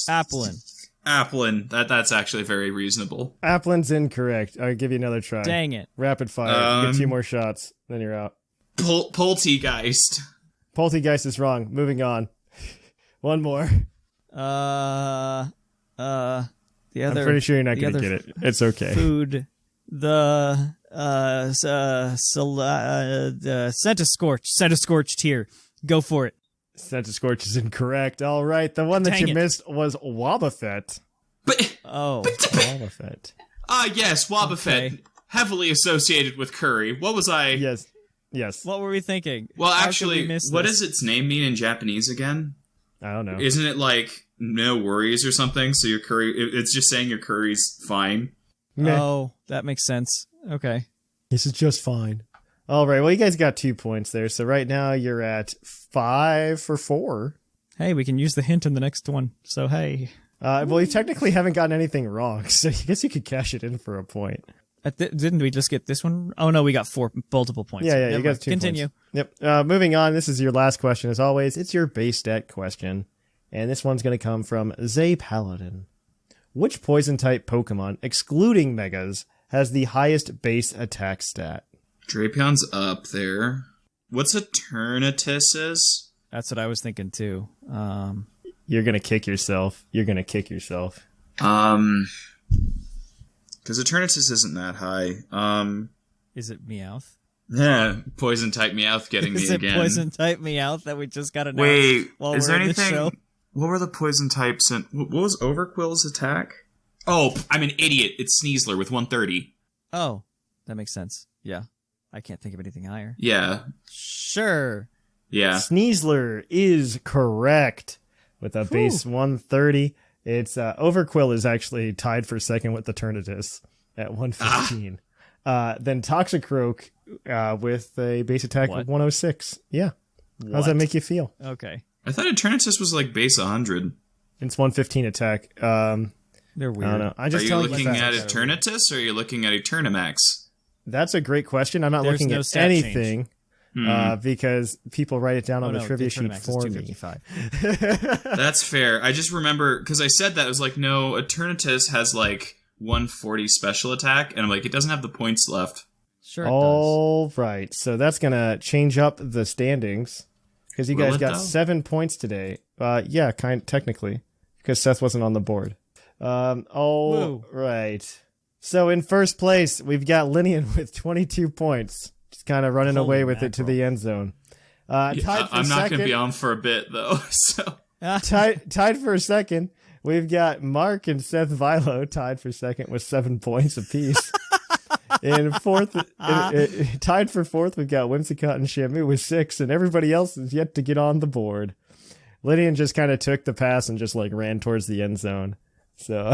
[SPEAKER 4] Applin.
[SPEAKER 5] Applin. That's actually very reasonable.
[SPEAKER 3] Applin's incorrect. I'll give you another try.
[SPEAKER 4] Dang it.
[SPEAKER 3] Rapid fire. You get 2
[SPEAKER 5] Um,
[SPEAKER 3] more shots, then you're out.
[SPEAKER 5] Poltegeist.
[SPEAKER 3] Poltegeist is wrong. Moving on. One more.
[SPEAKER 4] The other.
[SPEAKER 3] I'm pretty sure you're not going to get it. It's okay.
[SPEAKER 4] Food. The Centiscorched here. Go for it.
[SPEAKER 3] Centiscorch is incorrect. All right, the one that
[SPEAKER 4] Dang
[SPEAKER 3] you
[SPEAKER 4] it.
[SPEAKER 3] missed was Wobbuffet.
[SPEAKER 4] Oh.
[SPEAKER 3] Wobbuffet.
[SPEAKER 5] Yes, Wobbuffet.
[SPEAKER 4] Okay.
[SPEAKER 5] Heavily associated with curry. What was I?
[SPEAKER 3] Yes.
[SPEAKER 4] What were we thinking?
[SPEAKER 5] Well,
[SPEAKER 4] How could
[SPEAKER 5] actually,
[SPEAKER 4] we miss
[SPEAKER 5] what
[SPEAKER 4] this?
[SPEAKER 5] does its name mean in Japanese again?
[SPEAKER 3] I don't know.
[SPEAKER 5] Isn't it like no worries or something? So your curry, it's just saying your curry's fine.
[SPEAKER 3] Meh.
[SPEAKER 4] Oh, that makes sense. Okay.
[SPEAKER 3] This is just fine. All right, well, you guys got 2 points there. So right now you're at 5 for 4.
[SPEAKER 4] Hey, we can use the hint in the next one. So, hey.
[SPEAKER 3] Well, you technically haven't gotten anything wrong, so I guess you could cash it in for a point.
[SPEAKER 4] Didn't we just get this one? Oh, no, we got 4 multiple points.
[SPEAKER 3] Yeah,
[SPEAKER 4] Never
[SPEAKER 3] you got
[SPEAKER 4] mind.
[SPEAKER 3] 2
[SPEAKER 4] Continue.
[SPEAKER 3] points. Yep. Moving on, this is your last question as always. It's your base stat question. And this one's going to come from Zay Paladin. Which poison-type Pokemon, excluding Megas, has the highest base attack stat?
[SPEAKER 5] Drapion's up there. What's Eternatus?
[SPEAKER 4] That's what I was thinking, too.
[SPEAKER 3] You're going to kick yourself.
[SPEAKER 5] Because Eternatus isn't that high.
[SPEAKER 4] Is it Meowth?
[SPEAKER 5] Yeah, Poison-type Meowth getting me
[SPEAKER 4] Is it
[SPEAKER 5] again.
[SPEAKER 4] Poison-type Meowth that we just got announced
[SPEAKER 5] Wait,
[SPEAKER 4] while
[SPEAKER 5] is
[SPEAKER 4] we're
[SPEAKER 5] there
[SPEAKER 4] in this
[SPEAKER 5] anything...
[SPEAKER 4] show?
[SPEAKER 5] What were the poison types? And what was Overquill's attack? Oh, I'm an idiot. It's Sneasler with 130.
[SPEAKER 4] Oh, that makes sense. Yeah. I can't think of anything higher.
[SPEAKER 5] Yeah.
[SPEAKER 4] Sure.
[SPEAKER 5] Yeah.
[SPEAKER 3] Sneasler is correct with a base 130. It's Overquill is actually tied for second with the Eternatus at 115. Then Toxicroak with a base attack of 106. Yeah. How's that make you feel?
[SPEAKER 4] Okay.
[SPEAKER 5] I thought Eternatus was like base 100.
[SPEAKER 3] It's 115 attack.
[SPEAKER 4] They're weird.
[SPEAKER 3] I don't know. I
[SPEAKER 5] Are
[SPEAKER 3] just
[SPEAKER 5] you
[SPEAKER 3] tell
[SPEAKER 5] looking
[SPEAKER 3] you
[SPEAKER 5] at
[SPEAKER 3] that.
[SPEAKER 5] Eternatus or are you looking at Eternamax?
[SPEAKER 3] That's a great question. I'm not
[SPEAKER 4] There's
[SPEAKER 3] looking
[SPEAKER 4] no
[SPEAKER 3] at
[SPEAKER 4] stat
[SPEAKER 3] anything because people write it down on the trivia sheet
[SPEAKER 4] Eternamax is
[SPEAKER 3] for me.
[SPEAKER 4] 255.
[SPEAKER 5] That's fair. I just remember, because I said that, I was like, no, Eternatus has like 140 special attack, and I'm like, it doesn't have the points left.
[SPEAKER 4] Sure it does.
[SPEAKER 3] All right. So that's going to change up the standings because you
[SPEAKER 5] Will
[SPEAKER 3] guys
[SPEAKER 5] it,
[SPEAKER 3] got
[SPEAKER 5] though?
[SPEAKER 3] 7 points today. Yeah, technically, because Seth wasn't on the board.
[SPEAKER 4] Woo.
[SPEAKER 3] Right. So in first place, we've got Lynian with 22 points. Just kind of running away with it to the end zone. Tied for
[SPEAKER 5] I'm not going to
[SPEAKER 3] second-
[SPEAKER 5] be on for a bit, though. So
[SPEAKER 3] tied for second, we've got Mark and Seth Vilo tied for second with 7 points apiece. In fourth, tied for fourth, we've got Whimsicott and Shamu with 6, and everybody else is yet to get on the board. Lydian just kind of took the pass and just like ran towards the end zone. So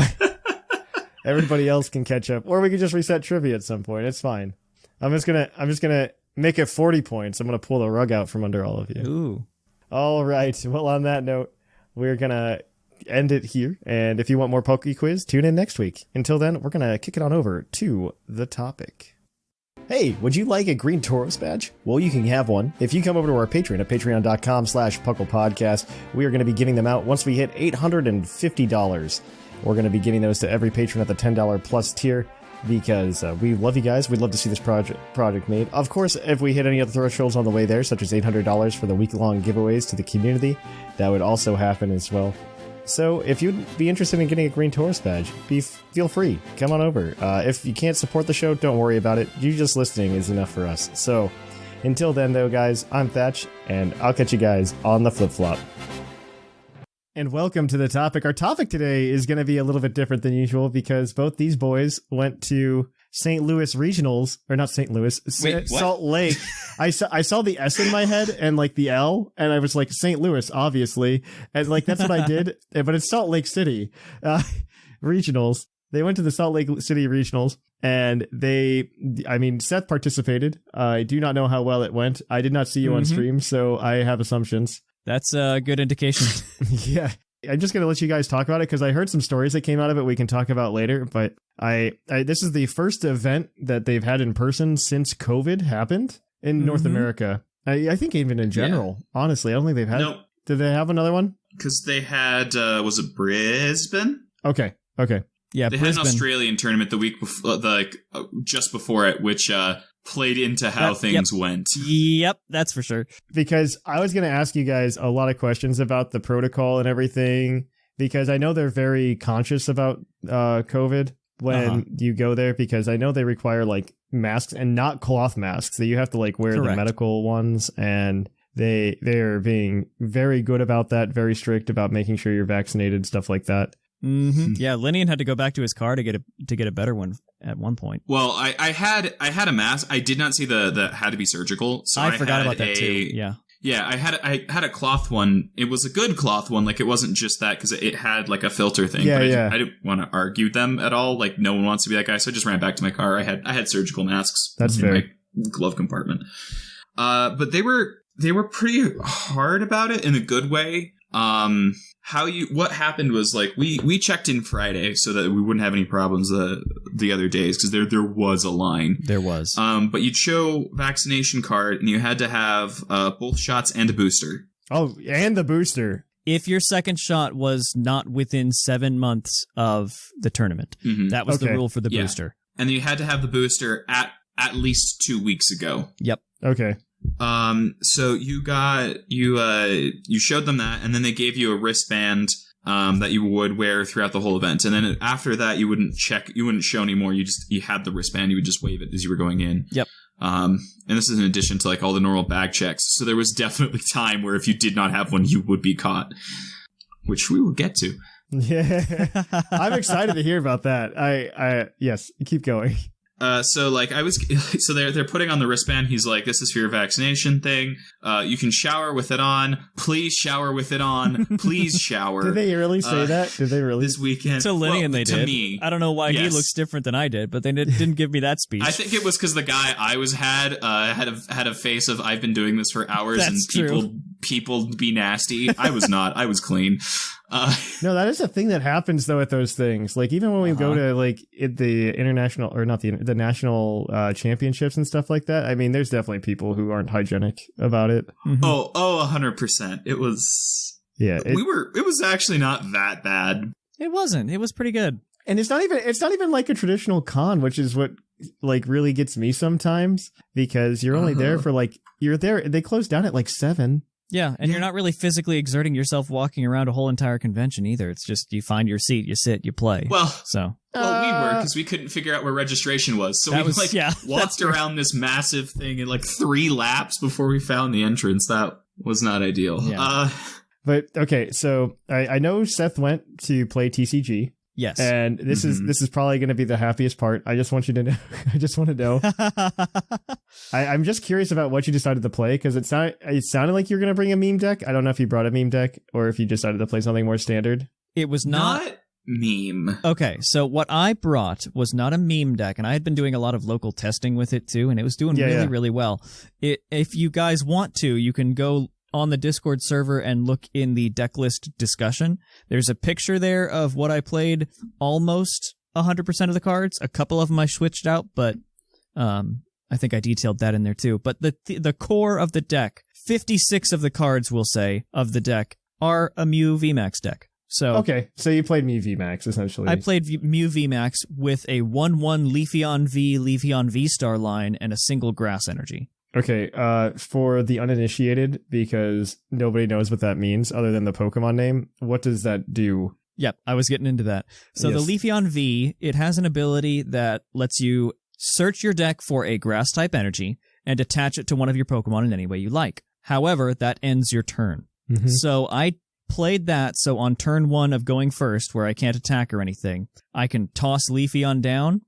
[SPEAKER 3] everybody else can catch up, or we could just reset trivia at some point. It's fine. I'm just gonna make it 40 points. I'm gonna pull the rug out from under all of you.
[SPEAKER 4] Ooh.
[SPEAKER 3] All right. Well, on that note, we're going to end it here. And if you want more Poke Quiz, tune in next week. Until then, we're going to kick it on over to the topic. Hey, would you like a green Tauros badge? Well, you can have one. If you come over to our Patreon at patreon.com/PucklePodcast, we are going to be giving them out once we hit $850. We're going to be giving those to every patron at the $10 plus tier. Because we love you guys. We'd love to see this project made. Of course, if we hit any other thresholds on the way there, such as $800 for the week-long giveaways to the community, that would also happen as well. So if you'd be interested in getting a Green Taurus badge, feel free. Come on over. If you can't support the show, don't worry about it. You just listening is enough for us. So until then, though, guys, I'm Thatch, and I'll catch you guys on the flip-flop. And welcome to the topic. Our topic today is going to be a little bit different than usual because both these boys went to St. Louis Regionals, or not St. Louis,
[SPEAKER 5] Wait, what?
[SPEAKER 3] Salt Lake. I saw the S in my head and like the L, and I was like, St. Louis, obviously. And like, that's what I did. But it's Salt Lake City Regionals. They went to the Salt Lake City Regionals, and Seth participated. I do not know how well it went. I did not see you on stream, so I have assumptions.
[SPEAKER 4] That's a good indication.
[SPEAKER 3] Yeah. I'm just going to let you guys talk about it because I heard some stories that came out of it we can talk about later. But this is the first event that they've had in person since COVID happened in North America. I think even in general, honestly, I don't think they've had.
[SPEAKER 5] Nope.
[SPEAKER 3] Did they have another one?
[SPEAKER 5] Because they had, was it Brisbane?
[SPEAKER 3] Okay.
[SPEAKER 4] Yeah,
[SPEAKER 5] They
[SPEAKER 4] Brisbane.
[SPEAKER 5] had an Australian tournament the week before, just before it, which played into how things went.
[SPEAKER 4] Yep, that's for sure.
[SPEAKER 3] Because I was going to ask you guys a lot of questions about the protocol and everything, because I know they're very conscious about COVID when you go there, because I know they require like masks and not cloth masks, that you have to like wear the medical ones, and they're being very good about that, very strict about making sure you're vaccinated, stuff like that.
[SPEAKER 4] Mm-hmm. Yeah, Lynian had to go back to his car to get a better one at one point.
[SPEAKER 5] Well, I had a mask. I did not see the had to be surgical. So I
[SPEAKER 4] forgot about that too.
[SPEAKER 5] Yeah, I had a cloth one. It was a good cloth one. Like, it wasn't just that, because it had like a filter thing.
[SPEAKER 3] Yeah,
[SPEAKER 5] but I didn't want to argue them at all. Like, no one wants to be that guy. So I just ran back to my car. I had surgical masks.
[SPEAKER 3] That's
[SPEAKER 5] in
[SPEAKER 3] fair.
[SPEAKER 5] my glove compartment. But they were pretty hard about it in a good way. What happened was, like, we checked in Friday so that we wouldn't have any problems the other days, because there was a line.
[SPEAKER 4] There was.
[SPEAKER 5] But you'd show vaccination card, and you had to have both shots and a booster.
[SPEAKER 3] Oh, and the booster.
[SPEAKER 4] If your second shot was not within 7 months of the tournament, that was the rule for the booster.
[SPEAKER 5] And you had to have the booster at least 2 weeks ago.
[SPEAKER 4] Yep.
[SPEAKER 3] Okay.
[SPEAKER 5] So you showed them that, and then they gave you a wristband that you would wear throughout the whole event. And then after that, you wouldn't show anymore. You had the wristband. You would just wave it as you were going in.
[SPEAKER 4] Yep.
[SPEAKER 5] And this is in addition to like all the normal bag checks. So there was definitely time where if you did not have one, you would be caught, which we will get to.
[SPEAKER 3] Yeah. I'm excited to hear about that. Yes, keep going.
[SPEAKER 5] So they're putting on the wristband. He's like, this is for your vaccination thing. You can shower with it on. Please shower with it on. Please shower.
[SPEAKER 3] Did they really say that? Did they really?
[SPEAKER 5] This weekend.
[SPEAKER 4] To Lynian, they did.
[SPEAKER 5] To me.
[SPEAKER 4] I don't know why he looks different than I did, but they didn't give me that speech.
[SPEAKER 5] I think it was because the guy I had a face of, I've been doing this for hours.
[SPEAKER 4] That's
[SPEAKER 5] and people be nasty. I was not. I was clean.
[SPEAKER 3] No, that is a thing that happens though at those things. Like, even when we go to like the international, or not the national championships and stuff like that. I mean, there's definitely people who aren't hygienic about it.
[SPEAKER 4] Mm-hmm.
[SPEAKER 5] Oh, 100%. It was.
[SPEAKER 3] Yeah,
[SPEAKER 5] it was actually not that bad.
[SPEAKER 4] It wasn't. It was pretty good.
[SPEAKER 3] And it's not even like a traditional con, which is what like really gets me sometimes, because you're only there for like, they close down at like 7.
[SPEAKER 4] Yeah, and you're not really physically exerting yourself walking around a whole entire convention either. It's just you find your seat, you sit, you play.
[SPEAKER 5] Well, we were, because we couldn't figure out where registration was. So walked around this massive thing in like 3 laps before we found the entrance. That was not ideal.
[SPEAKER 3] Yeah. But okay, so I know Seth went to play TCG.
[SPEAKER 4] Yes.
[SPEAKER 3] And this is probably going to be the happiest part. I just want you to know. I just want to know. I'm just curious about what you decided to play, because it sounded like you're going to bring a meme deck. I don't know if you brought a meme deck or if you decided to play something more standard.
[SPEAKER 4] It was not
[SPEAKER 5] meme.
[SPEAKER 4] Okay, so what I brought was not a meme deck, and I had been doing a lot of local testing with it too, and it was doing really well. If you guys want to, you can go on the Discord server and look in the deck list discussion. There's a picture there of what I played almost 100% of the cards. A couple of them I switched out, but I think I detailed that in there too. But the core of the deck, 56 of the cards, we'll say, of the deck are a Mew VMAX deck. So
[SPEAKER 3] okay, so you played Mew VMAX essentially.
[SPEAKER 4] I played Mew VMAX with a 1/1 Leafeon V-Star line and a single grass energy.
[SPEAKER 3] Okay, for the uninitiated, because nobody knows what that means other than the Pokemon name, what does that do?
[SPEAKER 4] Yep, I was getting into that. So the Leafeon V, it has an ability that lets you search your deck for a grass-type energy and attach it to one of your Pokemon in any way you like. However, that ends your turn. Mm-hmm. So I played that, so on turn 1 of going first, where I can't attack or anything, I can toss Leafeon down,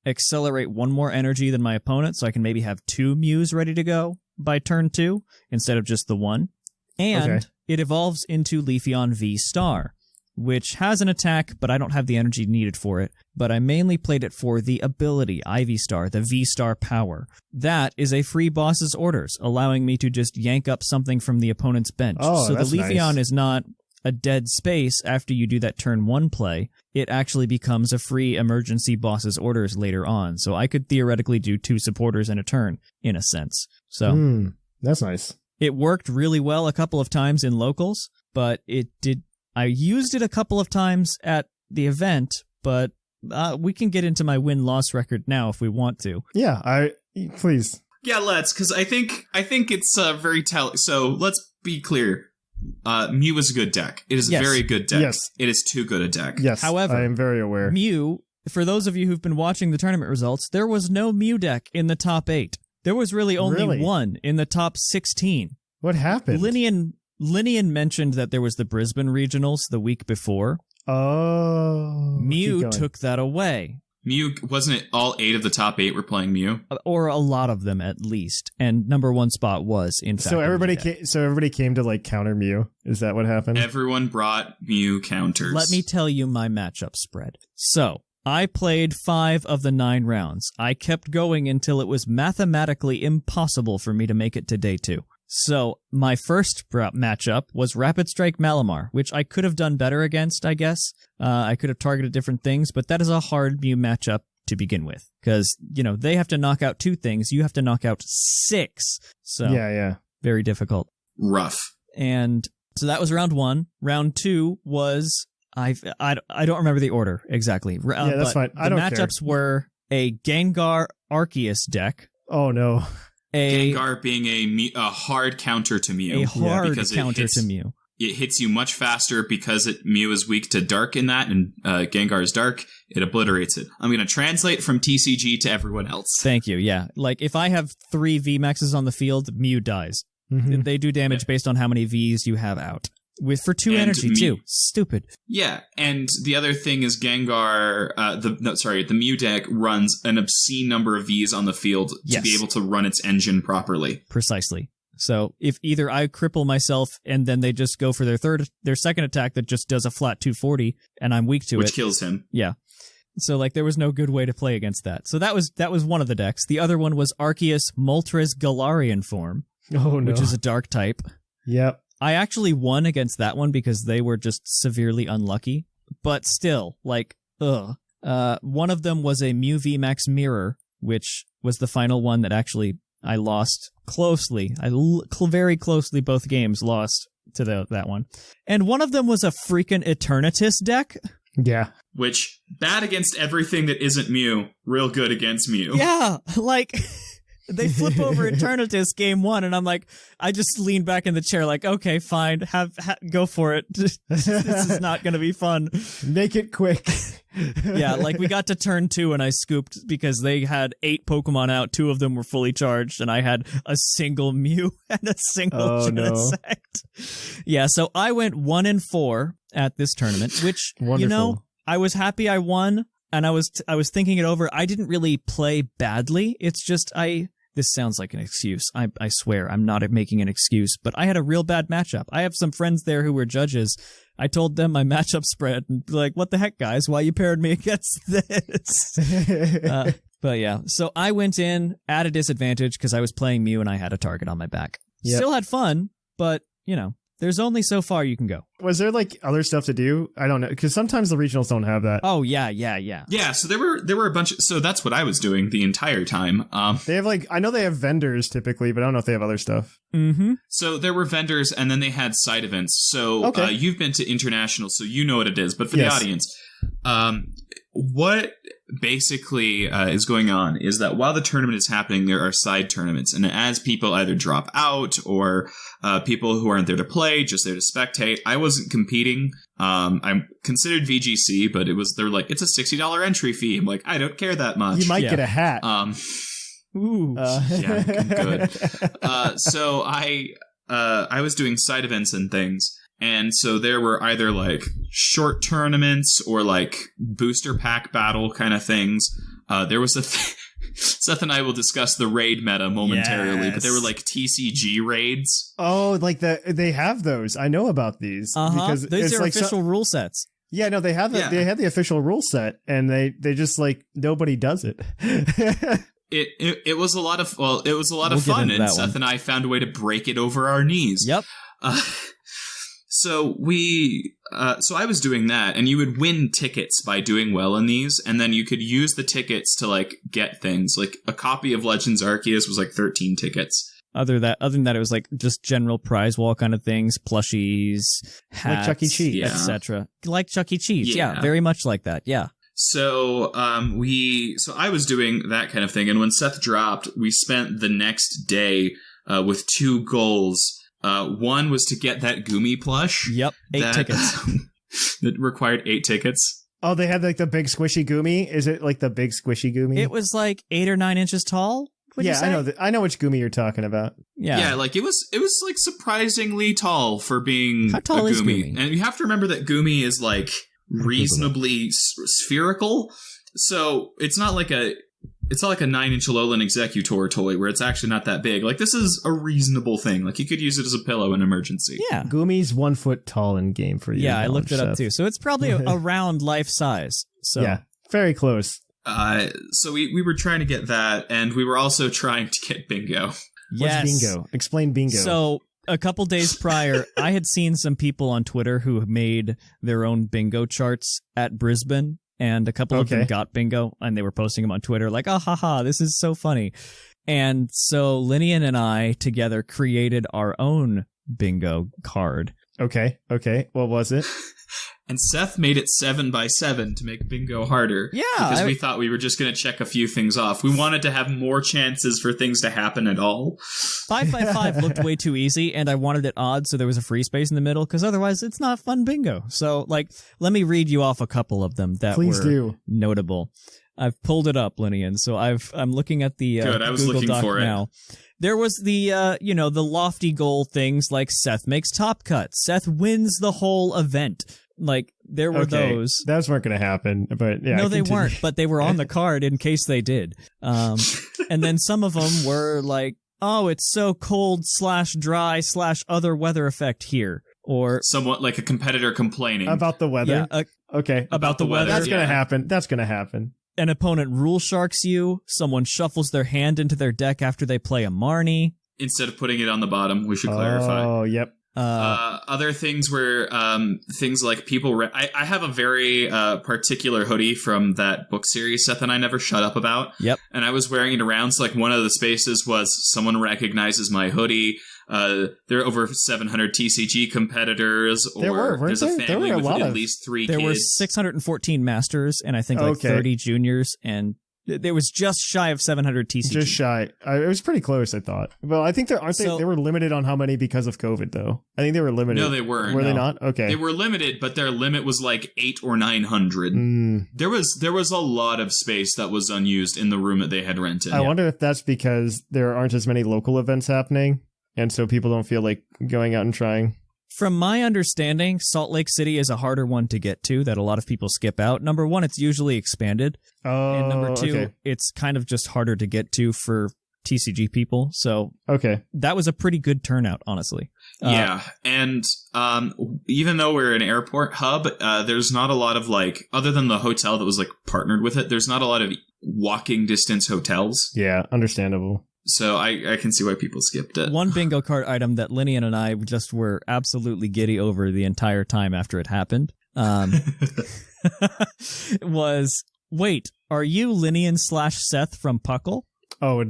[SPEAKER 4] accelerate 1 more energy than my opponent, so I can maybe have 2 Mews ready to go by turn 2 instead of just the 1. And it evolves into Leafeon V-Star, which has an attack, but I don't have the energy needed for it. But I mainly played it for the ability, Ivy-Star, the V-Star power. That is a free boss's orders, allowing me to just yank up something from the opponent's bench.
[SPEAKER 3] Oh,
[SPEAKER 4] so the
[SPEAKER 3] that's
[SPEAKER 4] Leafeon
[SPEAKER 3] nice.
[SPEAKER 4] Is not a dead space after you do that turn 1 play. It actually becomes a free emergency boss's orders later on. So I could theoretically do 2 supporters in a turn, in a sense. So
[SPEAKER 3] that's nice.
[SPEAKER 4] It worked really well a couple of times in locals, but I used it a couple of times at the event, but we can get into my win-loss record now if we want to.
[SPEAKER 3] Yeah, Please.
[SPEAKER 5] Yeah, let's, because I think it's very telling. So let's be clear. Mew is a good deck. It is a very good deck.
[SPEAKER 3] Yes.
[SPEAKER 5] It is too good a deck.
[SPEAKER 3] Yes,
[SPEAKER 4] However,
[SPEAKER 3] I am very aware.
[SPEAKER 4] Mew, for those of you who've been watching the tournament results, there was no Mew deck in the top 8. There was really only one in the top 16.
[SPEAKER 3] What happened?
[SPEAKER 4] Lynian mentioned that there was the Brisbane Regionals the week before.
[SPEAKER 3] Oh.
[SPEAKER 4] Mew took that away.
[SPEAKER 5] Mew, wasn't it all 8 of the top 8 were playing Mew?
[SPEAKER 4] Or a lot of them, at least. And number 1 spot was, in fact,
[SPEAKER 3] So everybody came to, like, counter Mew? Is that what happened?
[SPEAKER 5] Everyone brought Mew counters.
[SPEAKER 4] Let me tell you my matchup spread. So, I played 5 of the 9 rounds. I kept going until it was mathematically impossible for me to make it to day 2. So, my first matchup was Rapid Strike Malamar, which I could have done better against, I guess. I could have targeted different things, but that is a hard Mew matchup to begin with. Because, they have to knock out 2 things, you have to knock out 6. So,
[SPEAKER 3] yeah.
[SPEAKER 4] Very difficult.
[SPEAKER 5] Rough.
[SPEAKER 4] And so that was round 1. Round 2 was... I don't remember the order exactly.
[SPEAKER 3] Yeah, that's fine. I don't care.
[SPEAKER 4] The matchups were a Gengar Arceus deck.
[SPEAKER 3] Oh, no.
[SPEAKER 5] Gengar being a hard counter to Mew.
[SPEAKER 4] A hard counter to Mew.
[SPEAKER 5] It hits you much faster because Mew is weak to dark in that, and Gengar is dark. It obliterates it. I'm going to translate from TCG to everyone else.
[SPEAKER 4] Thank you, yeah. Like, if I have 3 VMAXs on the field, Mew dies. Mm-hmm. They do damage based on how many Vs you have out. For 2 energy, too. Stupid.
[SPEAKER 5] Yeah, and the other thing is Gengar, the Mew deck runs an obscene number of Vs on the field to be able to run its engine properly.
[SPEAKER 4] Precisely. So if either I cripple myself and then they just go for their second attack that just does a flat 240 and I'm weak to
[SPEAKER 5] Which kills him.
[SPEAKER 4] Yeah. So like there was no good way to play against that. So that was one of the decks. The other one was Arceus Moltres Galarian form.
[SPEAKER 3] Oh no.
[SPEAKER 4] Which is a dark type.
[SPEAKER 3] Yep.
[SPEAKER 4] I actually won against that one because they were just severely unlucky. But still, like, ugh. One of them was a Mew VMAX Mirror, which was the final one that actually I lost closely. Very closely both games lost to that one. And one of them was a freaking Eternatus deck.
[SPEAKER 3] Yeah.
[SPEAKER 5] Which, bad against everything that isn't Mew, real good against Mew.
[SPEAKER 4] Yeah, like... They flip over Eternatus game 1, and I'm like, I just lean back in the chair like, okay, fine, go for it. This is not going to be fun.
[SPEAKER 3] Make it quick.
[SPEAKER 4] Yeah, like we got to turn 2, and I scooped because they had 8 Pokemon out. 2 of them were fully charged, and I had a single Mew and a single Genesect. Yeah, so I went 1-4 at this tournament, which,
[SPEAKER 3] wonderful.
[SPEAKER 4] I was happy I won. And I was thinking it over. I didn't really play badly. It's just this sounds like an excuse. I swear I'm not making an excuse, but I had a real bad matchup. I have some friends there who were judges. I told them my matchup spread and like, what the heck, guys? Why you paired me against this? But yeah, so I went in at a disadvantage because I was playing Mew and I had a target on my back. Yep. Still had fun, but there's only so far you can go.
[SPEAKER 3] Was there like other stuff to do? I don't know, because sometimes the regionals don't have that.
[SPEAKER 4] Oh yeah.
[SPEAKER 5] Yeah, so there were a bunch. So that's what I was doing the entire time.
[SPEAKER 3] They have I know they have vendors typically, but I don't know if they have other stuff.
[SPEAKER 4] Mm-hmm.
[SPEAKER 5] So there were vendors, and then they had side events. So you've been to international, so you know what it is. But for the audience, what basically is going on is that while the tournament is happening, there are side tournaments, and as people either drop out or people who aren't there to play, just there to spectate. I wasn't competing. I'm considered VGC, but they're like, it's a $60 entry fee. I'm like, I don't care that much.
[SPEAKER 3] You might get a hat.
[SPEAKER 4] Ooh.
[SPEAKER 5] Yeah, good. So I was doing side events and things. And so there were either like short tournaments or like booster pack battle kind of things. There was Seth and I will discuss the raid meta momentarily, but there were like TCG raids.
[SPEAKER 3] Oh, like they have those. I know about these
[SPEAKER 4] because these are like official rule sets.
[SPEAKER 3] Yeah, no, they have they have the official rule set, and they just like nobody does it.
[SPEAKER 5] It was a lot of fun, and Seth and I found a way to break it over our knees.
[SPEAKER 4] Yep.
[SPEAKER 5] So I was doing that, and you would win tickets by doing well in these, and then you could use the tickets to like get things. Like a copy of Legends Arceus was like 13 tickets.
[SPEAKER 4] Other than that, it was like just general prize wall kind of things, plushies, hats,
[SPEAKER 3] like Chuck E. Cheese,
[SPEAKER 4] etc. Like Chuck E. Cheese, yeah, very much like that, yeah.
[SPEAKER 5] So I was doing that kind of thing, and when Seth dropped, we spent the next day with 2 goals. One was to get that Gumi plush.
[SPEAKER 4] Yep, 8 tickets.
[SPEAKER 5] That required 8 tickets.
[SPEAKER 3] Oh, they had like the big squishy Gumi? Is it like the big squishy Gumi?
[SPEAKER 4] It was like 8 or 9 inches tall.
[SPEAKER 3] Yeah, I know. I know which Gumi you're talking about.
[SPEAKER 5] Yeah, like it was like surprisingly tall for being
[SPEAKER 4] How tall
[SPEAKER 5] a
[SPEAKER 4] is
[SPEAKER 5] Gumi.
[SPEAKER 4] Gumi?
[SPEAKER 5] And you have to remember that Gumi is like reasonably spherical. So it's not like a 9-inch Alolan Executor toy where it's actually not that big. Like, this is a reasonable thing. Like, you could use it as a pillow in emergency.
[SPEAKER 4] Yeah.
[SPEAKER 3] Gumi's 1 foot tall in game for you.
[SPEAKER 4] Yeah, I looked it up too. So it's probably around life size. So
[SPEAKER 3] yeah, very close.
[SPEAKER 5] So we were trying to get that, and we were also trying to get Bingo.
[SPEAKER 4] Yes.
[SPEAKER 3] What's Bingo? Explain Bingo.
[SPEAKER 4] So a couple days prior, I had seen some people on Twitter who made their own bingo charts at Brisbane. And a couple of them got bingo, and they were posting them on Twitter like, oh, haha, this is so funny. And so Lynian and I together created our own bingo card.
[SPEAKER 3] Okay. What was it?
[SPEAKER 5] And Seth made it 7x7 to make bingo harder.
[SPEAKER 4] Yeah.
[SPEAKER 5] Because we thought we were just going to check a few things off. We wanted to have more chances for things to happen at all.
[SPEAKER 4] 5x5 looked way too easy, and I wanted it odd so there was a free space in the middle, because otherwise it's not fun bingo. So, let me read you off a couple of them that were notable. I've pulled it up, Lynian, so I'm looking at the
[SPEAKER 5] Good, I was
[SPEAKER 4] Google
[SPEAKER 5] looking
[SPEAKER 4] Doc
[SPEAKER 5] for it.
[SPEAKER 4] now. There was the, the lofty goal things like Seth makes top cut, Seth wins the whole event. Like, there were those.
[SPEAKER 3] Those weren't going to happen, but yeah.
[SPEAKER 4] No, they weren't, but they were on the card in case they did. And then some of them were like, oh, it's so cold / dry / other weather effect here. Or
[SPEAKER 5] somewhat like a competitor complaining.
[SPEAKER 3] About the weather?
[SPEAKER 4] Yeah,
[SPEAKER 3] okay.
[SPEAKER 5] About the weather.
[SPEAKER 3] That's going to happen. That's going to happen.
[SPEAKER 4] An opponent rule sharks you. Someone shuffles their hand into their deck after they play a Marnie.
[SPEAKER 5] Instead of putting it on the bottom, we should clarify.
[SPEAKER 3] Oh, yep.
[SPEAKER 5] Other things were things like people. I have a very particular hoodie from that book series Seth and I never shut up about.
[SPEAKER 4] Yep.
[SPEAKER 5] And I was wearing it around. So like one of the spaces was someone recognizes my hoodie. There are over 700 TCG competitors. Or there's a family with at least 3 kids.
[SPEAKER 4] There were 614 masters and I think 30 juniors, and there was just shy of 700 TCG.
[SPEAKER 3] Just shy. It was pretty close, I thought. Well, I think they were limited on how many because of COVID, though. I think they were limited.
[SPEAKER 5] No, they weren't.
[SPEAKER 3] Were they not? Okay.
[SPEAKER 5] They were limited, but their limit was like 800 or 900. There was a lot of space that was unused in the room that they had rented.
[SPEAKER 3] I wonder if that's because there aren't as many local events happening, and so people don't feel like going out and trying.
[SPEAKER 4] From my understanding, Salt Lake City is a harder one to get to that a lot of people skip out. Number one, it's usually expanded.
[SPEAKER 3] Oh,
[SPEAKER 4] and number two, it's kind of just harder to get to for TCG people. So that was a pretty good turnout, honestly.
[SPEAKER 5] Yeah, and even though we're an airport hub, there's not a lot of other than the hotel that was partnered with it, there's not a lot of walking distance hotels.
[SPEAKER 3] Yeah, understandable.
[SPEAKER 5] So I can see why people skipped it.
[SPEAKER 4] One bingo card item that Lynian and I just were absolutely giddy over the entire time after it happened was, wait, are you Lynian / Seth from PUCL?
[SPEAKER 3] Oh,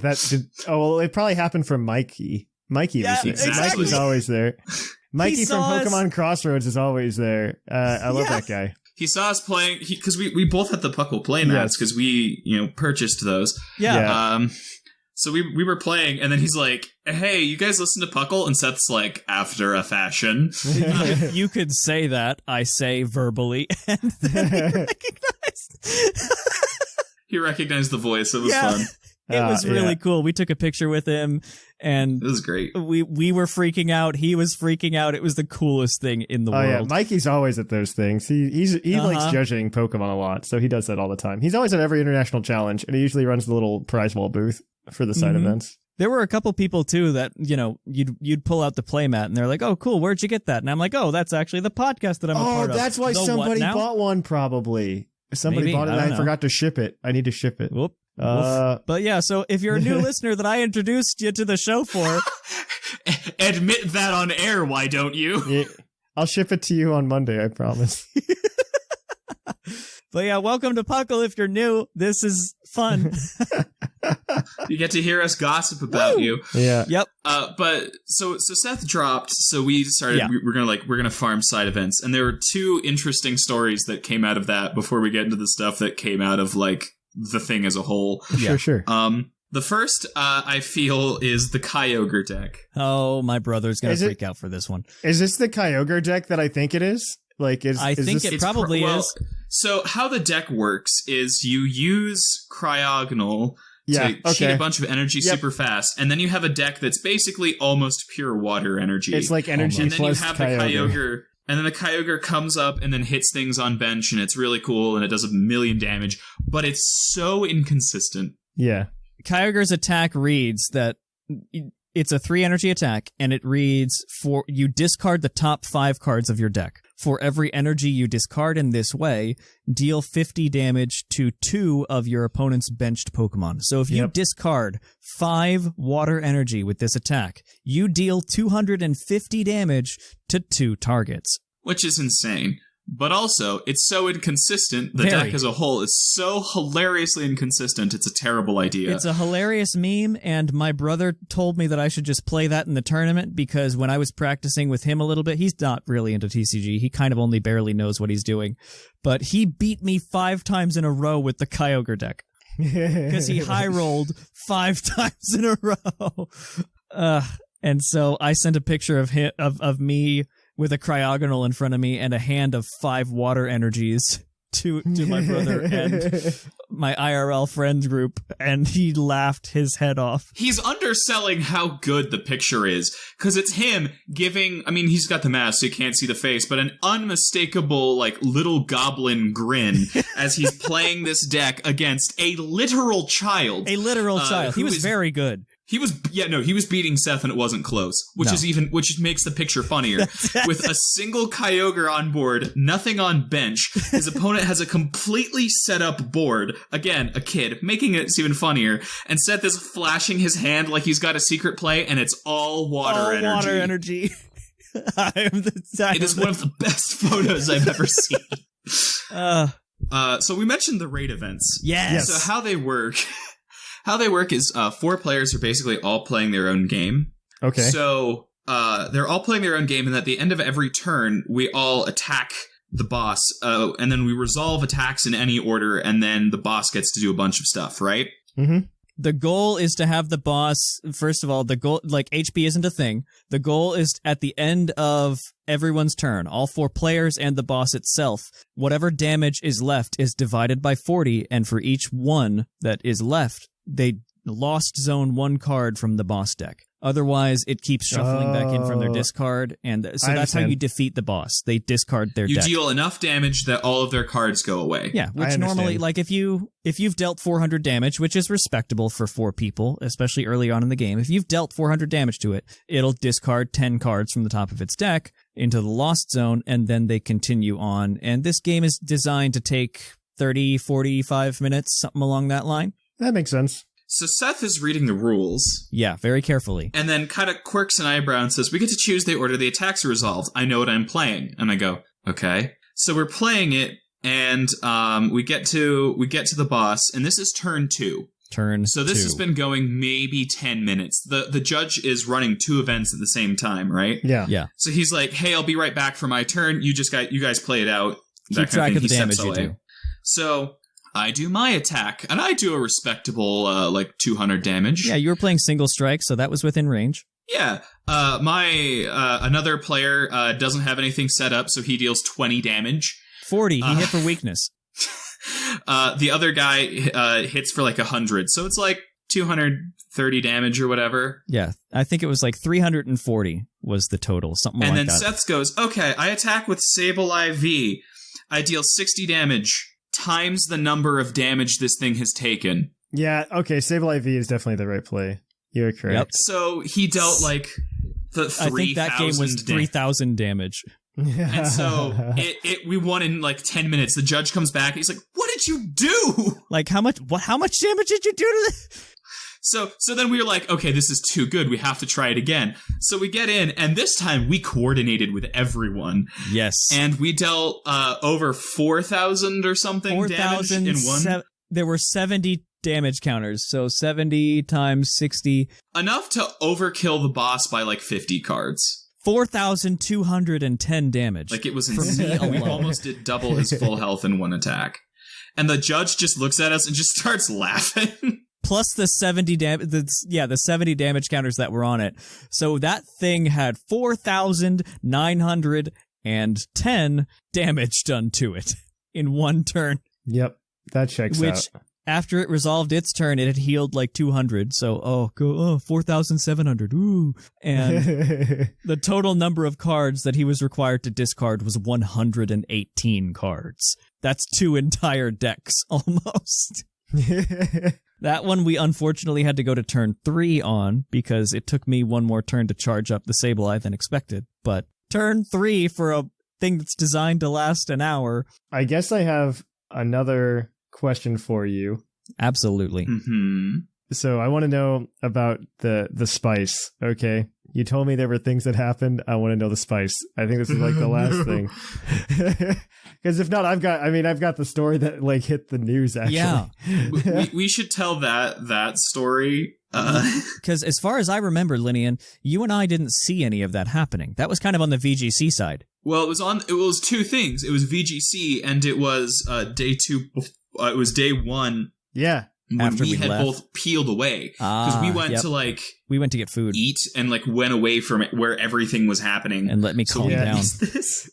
[SPEAKER 3] well, it probably happened from Mikey. Mikey was there.
[SPEAKER 5] Exactly.
[SPEAKER 3] Mikey's always there. Mikey from Pokemon Crossroads is always there. I love that guy.
[SPEAKER 5] He saw us playing because we both had the PUCL play mats because we purchased those.
[SPEAKER 4] Yeah.
[SPEAKER 5] So we were playing, and then he's like, hey, you guys listen to PUCL? And Seth's like, after a fashion.
[SPEAKER 4] You could say that, I say verbally, and then he recognized.
[SPEAKER 5] He recognized the voice. It was fun.
[SPEAKER 4] It was really cool. We took a picture with him, and
[SPEAKER 5] it was great.
[SPEAKER 4] We were freaking out. He was freaking out. It was the coolest thing in the world.
[SPEAKER 3] Yeah, Mikey's always at those things. He likes judging Pokemon a lot, so he does that all the time. He's always at every international challenge, and he usually runs the little prize wall booth for the side events.
[SPEAKER 4] There were a couple people too that you'd pull out the playmat, and they're like, "Oh, cool, where'd you get that?" And I'm like, "Oh, that's actually the podcast that I'm a part of."
[SPEAKER 3] Oh, that's why somebody bought one. Probably somebody bought it, and I forgot to ship it. I need to ship it.
[SPEAKER 4] Whoop. But yeah, so if you're a new listener that I introduced you to the show for,
[SPEAKER 5] admit that on air, why don't you?
[SPEAKER 3] Yeah, I'll ship it to you on Monday, I promise.
[SPEAKER 4] But yeah, welcome to PUCL if you're new. This is fun.
[SPEAKER 5] You get to hear us gossip about you.
[SPEAKER 3] Yeah.
[SPEAKER 4] Yep.
[SPEAKER 5] But so Seth dropped, so we started.
[SPEAKER 4] Yeah.
[SPEAKER 5] We're gonna farm side events, and there were two interesting stories that came out of that. Before we get into the stuff that came out of like the thing as a whole.
[SPEAKER 3] Sure.
[SPEAKER 5] The first I feel is the Kyogre deck.
[SPEAKER 4] Oh, my brother's going
[SPEAKER 3] Is
[SPEAKER 4] to
[SPEAKER 3] it-
[SPEAKER 4] freak out for this one.
[SPEAKER 3] Is this the Kyogre deck that I think it is? Like,
[SPEAKER 4] I think
[SPEAKER 3] this...
[SPEAKER 4] it probably is.
[SPEAKER 5] So how the deck works is you use Cryogonal to cheat a bunch of energy super fast, and then you have a deck that's basically almost pure water energy.
[SPEAKER 3] It's like energy
[SPEAKER 5] and then
[SPEAKER 3] plus
[SPEAKER 5] you have
[SPEAKER 3] Kyogre.
[SPEAKER 5] the Kyogre. And then the Kyogre comes up and then hits things on bench, and it's really cool, and it does 1,000,000 damage. But it's so inconsistent.
[SPEAKER 3] Yeah.
[SPEAKER 4] Kyogre's attack reads that it's a 3 energy attack, and it reads for you discard the top 5 cards of your deck. For every energy you discard in this way, deal 50 damage to 2 of your opponent's benched Pokemon. So if you discard 5 water energy with this attack, you deal 250 damage to 2 targets.
[SPEAKER 5] Which is insane. But also, it's so inconsistent. The
[SPEAKER 4] Very.
[SPEAKER 5] deck as a whole is so hilariously inconsistent, it's a terrible idea.
[SPEAKER 4] It's a hilarious meme, and my brother told me that I should just play that in the tournament because when I was practicing with him a little bit, he's not really into TCG. He kind of only barely knows what he's doing. But he beat me 5 times in a row with the Kyogre deck because he high-rolled 5 times in a row. And so I sent a picture of him, of me with a Cryogonal in front of me and a hand of 5 water energies to my brother and my IRL friend group, and he laughed his head off.
[SPEAKER 5] He's underselling how good the picture is, because it's him giving, I mean, he's got the mask so you can't see the face, but an unmistakable, like, little goblin grin as he's playing this deck against a literal child.
[SPEAKER 4] A literal child. He was very good.
[SPEAKER 5] He was beating Seth and it wasn't close, which makes the picture funnier. With a single Kyogre on board, nothing on bench, his opponent has a completely set up board. Again, a kid, making it even funnier. And Seth is flashing his hand like he's got a secret play, and it's all water energy.
[SPEAKER 4] Water energy.
[SPEAKER 5] It is one of the best photos I've ever seen. So we mentioned the raid events.
[SPEAKER 4] Yes.
[SPEAKER 5] So how they work. How they work is 4 players are basically all playing their own game.
[SPEAKER 3] Okay.
[SPEAKER 5] So they're all playing their own game, and at the end of every turn, we all attack the boss, and then we resolve attacks in any order, and then the boss gets to do a bunch of stuff, right?
[SPEAKER 3] Mm-hmm.
[SPEAKER 4] The goal is to have the boss, first of all, the goal, like, HP isn't a thing. The goal is at the end of everyone's turn, all 4 players and the boss itself, whatever damage is left is divided by 40, and for each one that is left, they lost zone 1 card from the boss deck. Otherwise, it keeps shuffling back in from their discard, and so that's how you defeat the boss. They discard their deck.
[SPEAKER 5] You deal enough damage that all of their cards go away.
[SPEAKER 4] Yeah, which normally, like, if you've dealt 400 damage, which is respectable for 4 people, especially early on in the game, if you've dealt 400 damage to it, it'll discard 10 cards from the top of its deck into the lost zone, and then they continue on. And this game is designed to take 30, 45 minutes, something along that line.
[SPEAKER 3] That makes sense.
[SPEAKER 5] So Seth is reading the rules.
[SPEAKER 4] Yeah, very carefully.
[SPEAKER 5] And then kind of quirks an eyebrow and says, we get to choose the order the attacks are resolved. I know what I'm playing. And I go, okay. So we're playing it, and we get to the boss, and this is turn 2. So this has been going maybe 10 minutes. The judge is running 2 events at the same time, right?
[SPEAKER 4] Yeah.
[SPEAKER 5] So he's like, hey, I'll be right back for my turn. You guys play it out.
[SPEAKER 4] Keep track of the damage you do.
[SPEAKER 5] So I do my attack, and I do a respectable, 200 damage.
[SPEAKER 4] Yeah, you were playing single strike, so that was within range.
[SPEAKER 5] Yeah. Another player doesn't have anything set up, so he deals 20 damage.
[SPEAKER 4] 40, he hit for weakness.
[SPEAKER 5] The other guy hits for 100, so it's 230 damage or whatever.
[SPEAKER 4] Yeah, I think it was 340 was the total, something like that.
[SPEAKER 5] And then Seth goes, okay, I attack with Sable IV. I deal 60 damage times the number of damage this thing has taken.
[SPEAKER 3] Yeah, okay, Sable IV is definitely the right play. You're correct. Yep.
[SPEAKER 5] So he dealt the 3,000
[SPEAKER 4] I think that game was 3,000 damage.
[SPEAKER 5] And so we won in 10 minutes. The judge comes back and he's like, what did you do?
[SPEAKER 4] How much damage did you do to this?
[SPEAKER 5] So then we were like, okay, this is too good. We have to try it again. So we get in, and this time we coordinated with everyone.
[SPEAKER 4] Yes.
[SPEAKER 5] And we dealt over 4,000 or something damage in one.
[SPEAKER 4] There were 70 damage counters. So 70 times 60.
[SPEAKER 5] Enough to overkill the boss by like 50 cards.
[SPEAKER 4] 4,210 damage.
[SPEAKER 5] Like, it was
[SPEAKER 4] For me
[SPEAKER 5] insane. We
[SPEAKER 4] alone.
[SPEAKER 5] almost did double his full health in one attack. And the judge just looks at us and just starts laughing.
[SPEAKER 4] Plus the 70 the 70 damage counters that were on it. So that thing had 4,910 damage done to it in one turn.
[SPEAKER 3] Yep, that checks out.
[SPEAKER 4] Which, after it resolved its turn, it had healed like 200. So, 4,700. Ooh. And the total number of cards that he was required to discard was 118 cards. That's 2 entire decks, almost. That one we unfortunately had to go to turn 3 on because it took me one more turn to charge up the Sableye than expected. But turn 3 for a thing that's designed to last an hour.
[SPEAKER 3] I guess I have another question for you.
[SPEAKER 4] Absolutely.
[SPEAKER 5] Mm-hmm.
[SPEAKER 3] So I want to know about the spice, okay? You told me there were things that happened. I want to know the spice. I think this is like the last thing. Because if not, I've got the story that like hit the news actually.
[SPEAKER 4] Yeah.
[SPEAKER 5] we should tell that story.
[SPEAKER 4] Because as far as I remember, Lynian, you and I didn't see any of that happening. That was kind of on the VGC side.
[SPEAKER 5] Well, it was 2 things. It was VGC and it was day 2. It was day 1.
[SPEAKER 3] Yeah.
[SPEAKER 5] When
[SPEAKER 4] After
[SPEAKER 5] we had
[SPEAKER 4] left.
[SPEAKER 5] both peeled away. Because we went
[SPEAKER 4] yep.
[SPEAKER 5] to like
[SPEAKER 4] We went to get food.
[SPEAKER 5] eat and like went away from it where everything was happening.
[SPEAKER 4] And let me calm
[SPEAKER 3] yeah.
[SPEAKER 4] down.
[SPEAKER 5] This?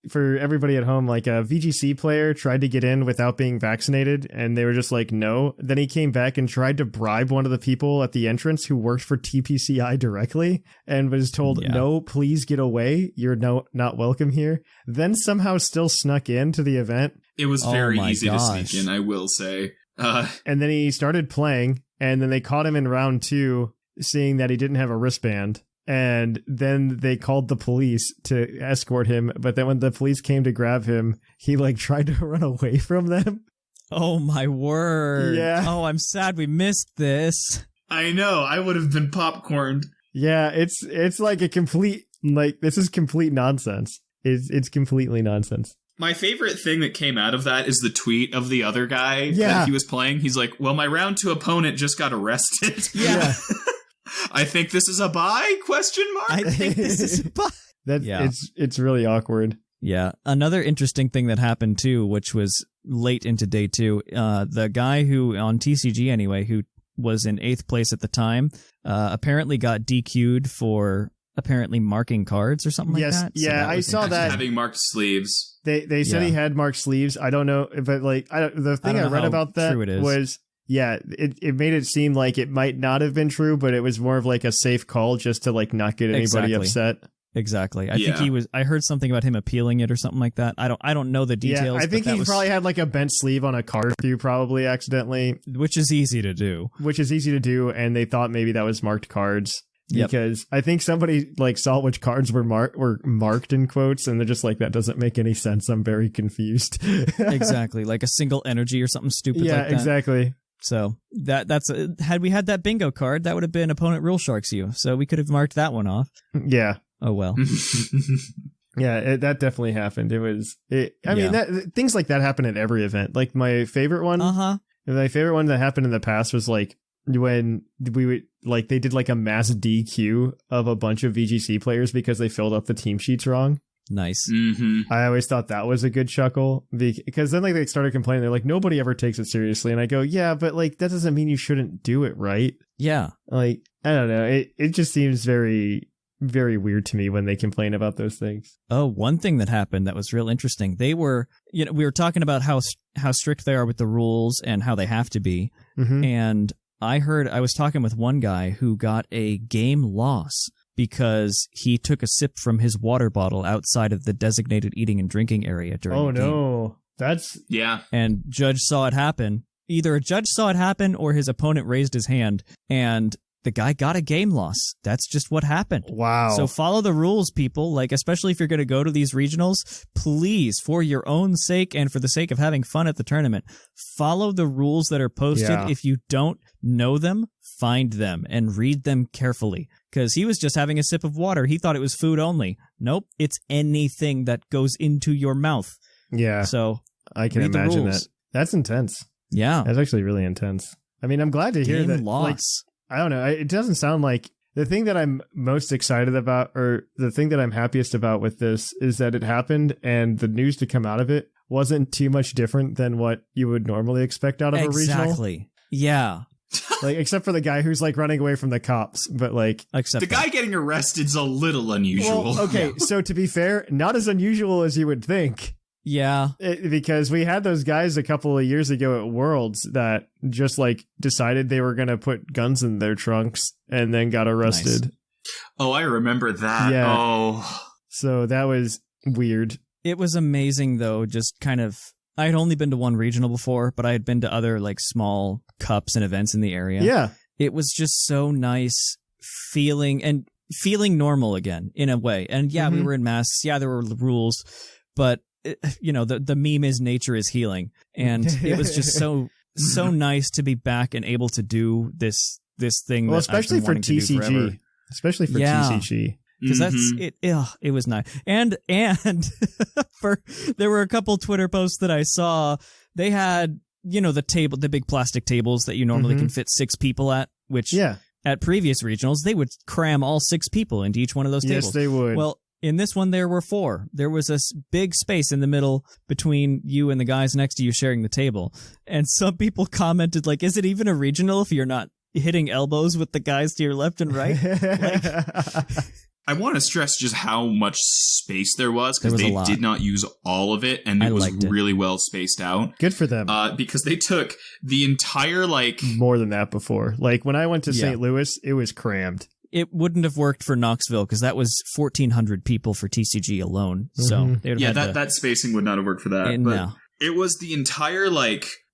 [SPEAKER 3] For everybody at home, like a VGC player tried to get in without being vaccinated, and they were just like, no. Then he came back and tried to bribe one of the people at the entrance who worked for TPCI directly and was told, no, please get away. You're not welcome here. Then somehow still snuck into the event.
[SPEAKER 5] It was
[SPEAKER 4] Oh
[SPEAKER 5] very
[SPEAKER 4] my
[SPEAKER 5] easy
[SPEAKER 4] gosh.
[SPEAKER 5] to sneak in, I will say.
[SPEAKER 3] And then he started playing, and then they caught him in round 2, seeing that he didn't have a wristband. And then they called the police to escort him. But then when the police came to grab him, he like tried to run away from them.
[SPEAKER 4] Oh my word.
[SPEAKER 3] Yeah.
[SPEAKER 4] Oh, I'm sad we missed this.
[SPEAKER 5] I know, I would have been popcorned.
[SPEAKER 3] Yeah, it's like a complete, like, this is complete nonsense. It's completely nonsense.
[SPEAKER 5] My favorite thing that came out of that is the tweet of the other guy
[SPEAKER 3] Yeah.
[SPEAKER 5] that he was playing. He's like, well, my round 2 opponent just got arrested.
[SPEAKER 3] Yeah.
[SPEAKER 5] I think this is a bye? Question mark?
[SPEAKER 4] I think this is
[SPEAKER 3] It's really awkward.
[SPEAKER 4] Yeah. Another interesting thing that happened too, which was late into day 2, the guy who, on TCG anyway, who was in 8th place at the time, apparently got DQ'd for apparently marking cards or something like that. So
[SPEAKER 3] yeah,
[SPEAKER 4] that
[SPEAKER 3] I
[SPEAKER 4] was
[SPEAKER 3] saw
[SPEAKER 4] interesting.
[SPEAKER 3] that.
[SPEAKER 5] Having marked sleeves.
[SPEAKER 3] They said he had marked sleeves. I don't know, but like the thing
[SPEAKER 4] don't
[SPEAKER 3] I
[SPEAKER 4] know
[SPEAKER 3] read
[SPEAKER 4] how
[SPEAKER 3] about that
[SPEAKER 4] true it is.
[SPEAKER 3] was, yeah, it made it seem like it might not have been true, but it was more of like a safe call just to like not get anybody
[SPEAKER 4] Exactly.
[SPEAKER 3] upset.
[SPEAKER 4] Exactly. I think I heard something about him appealing it or something like that. I don't know the details.
[SPEAKER 3] Yeah, I think
[SPEAKER 4] but
[SPEAKER 3] he probably had like a bent sleeve on a card through, probably accidentally,
[SPEAKER 4] which is easy to do.
[SPEAKER 3] which is easy to do, and they thought maybe that was marked cards.
[SPEAKER 4] Yep.
[SPEAKER 3] Because I think somebody like saw which cards were marked in quotes, and they're just like, that doesn't make any sense. I'm very confused.
[SPEAKER 4] Exactly. Like a single energy or something stupid
[SPEAKER 3] Yeah,
[SPEAKER 4] like that.
[SPEAKER 3] exactly.
[SPEAKER 4] So that's had we had that bingo card, that would have been opponent rule sharks you. So we could have marked that one off.
[SPEAKER 3] Yeah.
[SPEAKER 4] Oh well.
[SPEAKER 3] Yeah, that definitely happened. I mean, things like that happen at every event. Like my favorite one, my favorite one that happened in the past was like when they did like a mass DQ of a bunch of VGC players because they filled up the team sheets wrong.
[SPEAKER 4] Nice.
[SPEAKER 5] Mm-hmm.
[SPEAKER 3] I always thought that was a good chuckle because then like they started complaining. They're like, nobody ever takes it seriously. And I go, yeah, but like, that doesn't mean you shouldn't do it, right?
[SPEAKER 4] Yeah.
[SPEAKER 3] Like, I don't know. It just seems very, very weird to me when they complain about those things.
[SPEAKER 4] Oh, one thing that happened that was real interesting. They were, we were talking about how strict they are with the rules and how they have to be.
[SPEAKER 3] Mm-hmm.
[SPEAKER 4] And I was talking with one guy who got a game loss because he took a sip from his water bottle outside of the designated eating and drinking area during the game.
[SPEAKER 3] No.
[SPEAKER 5] Yeah.
[SPEAKER 4] And judge saw it happen. Either a judge saw it happen or his opponent raised his hand, and the guy got a game loss. That's just what happened.
[SPEAKER 3] Wow.
[SPEAKER 4] So follow the rules, people. Like, especially if you're going to go to these regionals, please, for your own sake and for the sake of having fun at the tournament, follow the rules that are posted.
[SPEAKER 3] Yeah.
[SPEAKER 4] If you don't know them, find them and read them carefully. Because he was just having a sip of water. He thought it was food only. Nope. It's anything that goes into your mouth.
[SPEAKER 3] Yeah.
[SPEAKER 4] So
[SPEAKER 3] I can
[SPEAKER 4] read the
[SPEAKER 3] imagine
[SPEAKER 4] rules.
[SPEAKER 3] that. That's intense.
[SPEAKER 4] Yeah.
[SPEAKER 3] That's actually really intense. I mean, I'm glad to hear
[SPEAKER 4] Game
[SPEAKER 3] that.
[SPEAKER 4] loss.
[SPEAKER 3] Like, I don't know. It doesn't sound like the thing that I'm most excited about, or the thing that I'm happiest about with this, is that it happened and the news to come out of it wasn't too much different than what you would normally expect out of a regional.
[SPEAKER 4] Exactly. Yeah.
[SPEAKER 3] Like, except for the guy who's like running away from the cops, but like
[SPEAKER 4] Except
[SPEAKER 5] The guy getting arrested's a little unusual.
[SPEAKER 3] Well, okay, so to be fair, not as unusual as you would think.
[SPEAKER 4] Yeah.
[SPEAKER 3] Because we had those guys a couple of years ago at Worlds that just like decided they were going to put guns in their trunks and then got arrested.
[SPEAKER 4] Nice.
[SPEAKER 5] Oh, I remember that.
[SPEAKER 3] Yeah.
[SPEAKER 5] Oh.
[SPEAKER 3] So that was weird.
[SPEAKER 4] It was amazing, though, just kind of... I had only been to one regional before, but I had been to other like small cups and events in the area.
[SPEAKER 3] Yeah.
[SPEAKER 4] It was just so nice feeling normal again, in a way. And yeah, we were in masks. Yeah, there were rules, but the meme is nature is healing. And it was just so nice to be back and able to do this thing.
[SPEAKER 3] Well,
[SPEAKER 4] that
[SPEAKER 3] especially
[SPEAKER 4] I've been
[SPEAKER 3] for
[SPEAKER 4] wanting to do forever.
[SPEAKER 3] TCG. Especially for
[SPEAKER 4] Yeah.
[SPEAKER 3] TCG.
[SPEAKER 4] Because that's it. It was nice, and there were a couple Twitter posts that I saw. They had the big plastic tables that you normally can fit 6 people at. Which at previous regionals they would cram all 6 people into each one of those tables.
[SPEAKER 3] Yes, they would.
[SPEAKER 4] Well, in this one there were 4. There was a big space in the middle between you and the guys next to you sharing the table, and some people commented like, "Is it even a regional if you're not hitting elbows with the guys to your left and right?"
[SPEAKER 5] I want to stress just how much space there was, because they did not use all of it, and it was really well spaced out.
[SPEAKER 3] Good for them.
[SPEAKER 5] Because they took the entire,
[SPEAKER 3] more than that before. Like, when I went to St. Louis, it was crammed.
[SPEAKER 4] It wouldn't have worked for Knoxville, because that was 1,400 people for TCG alone. So
[SPEAKER 5] that spacing would not have worked for that. But it was the entire,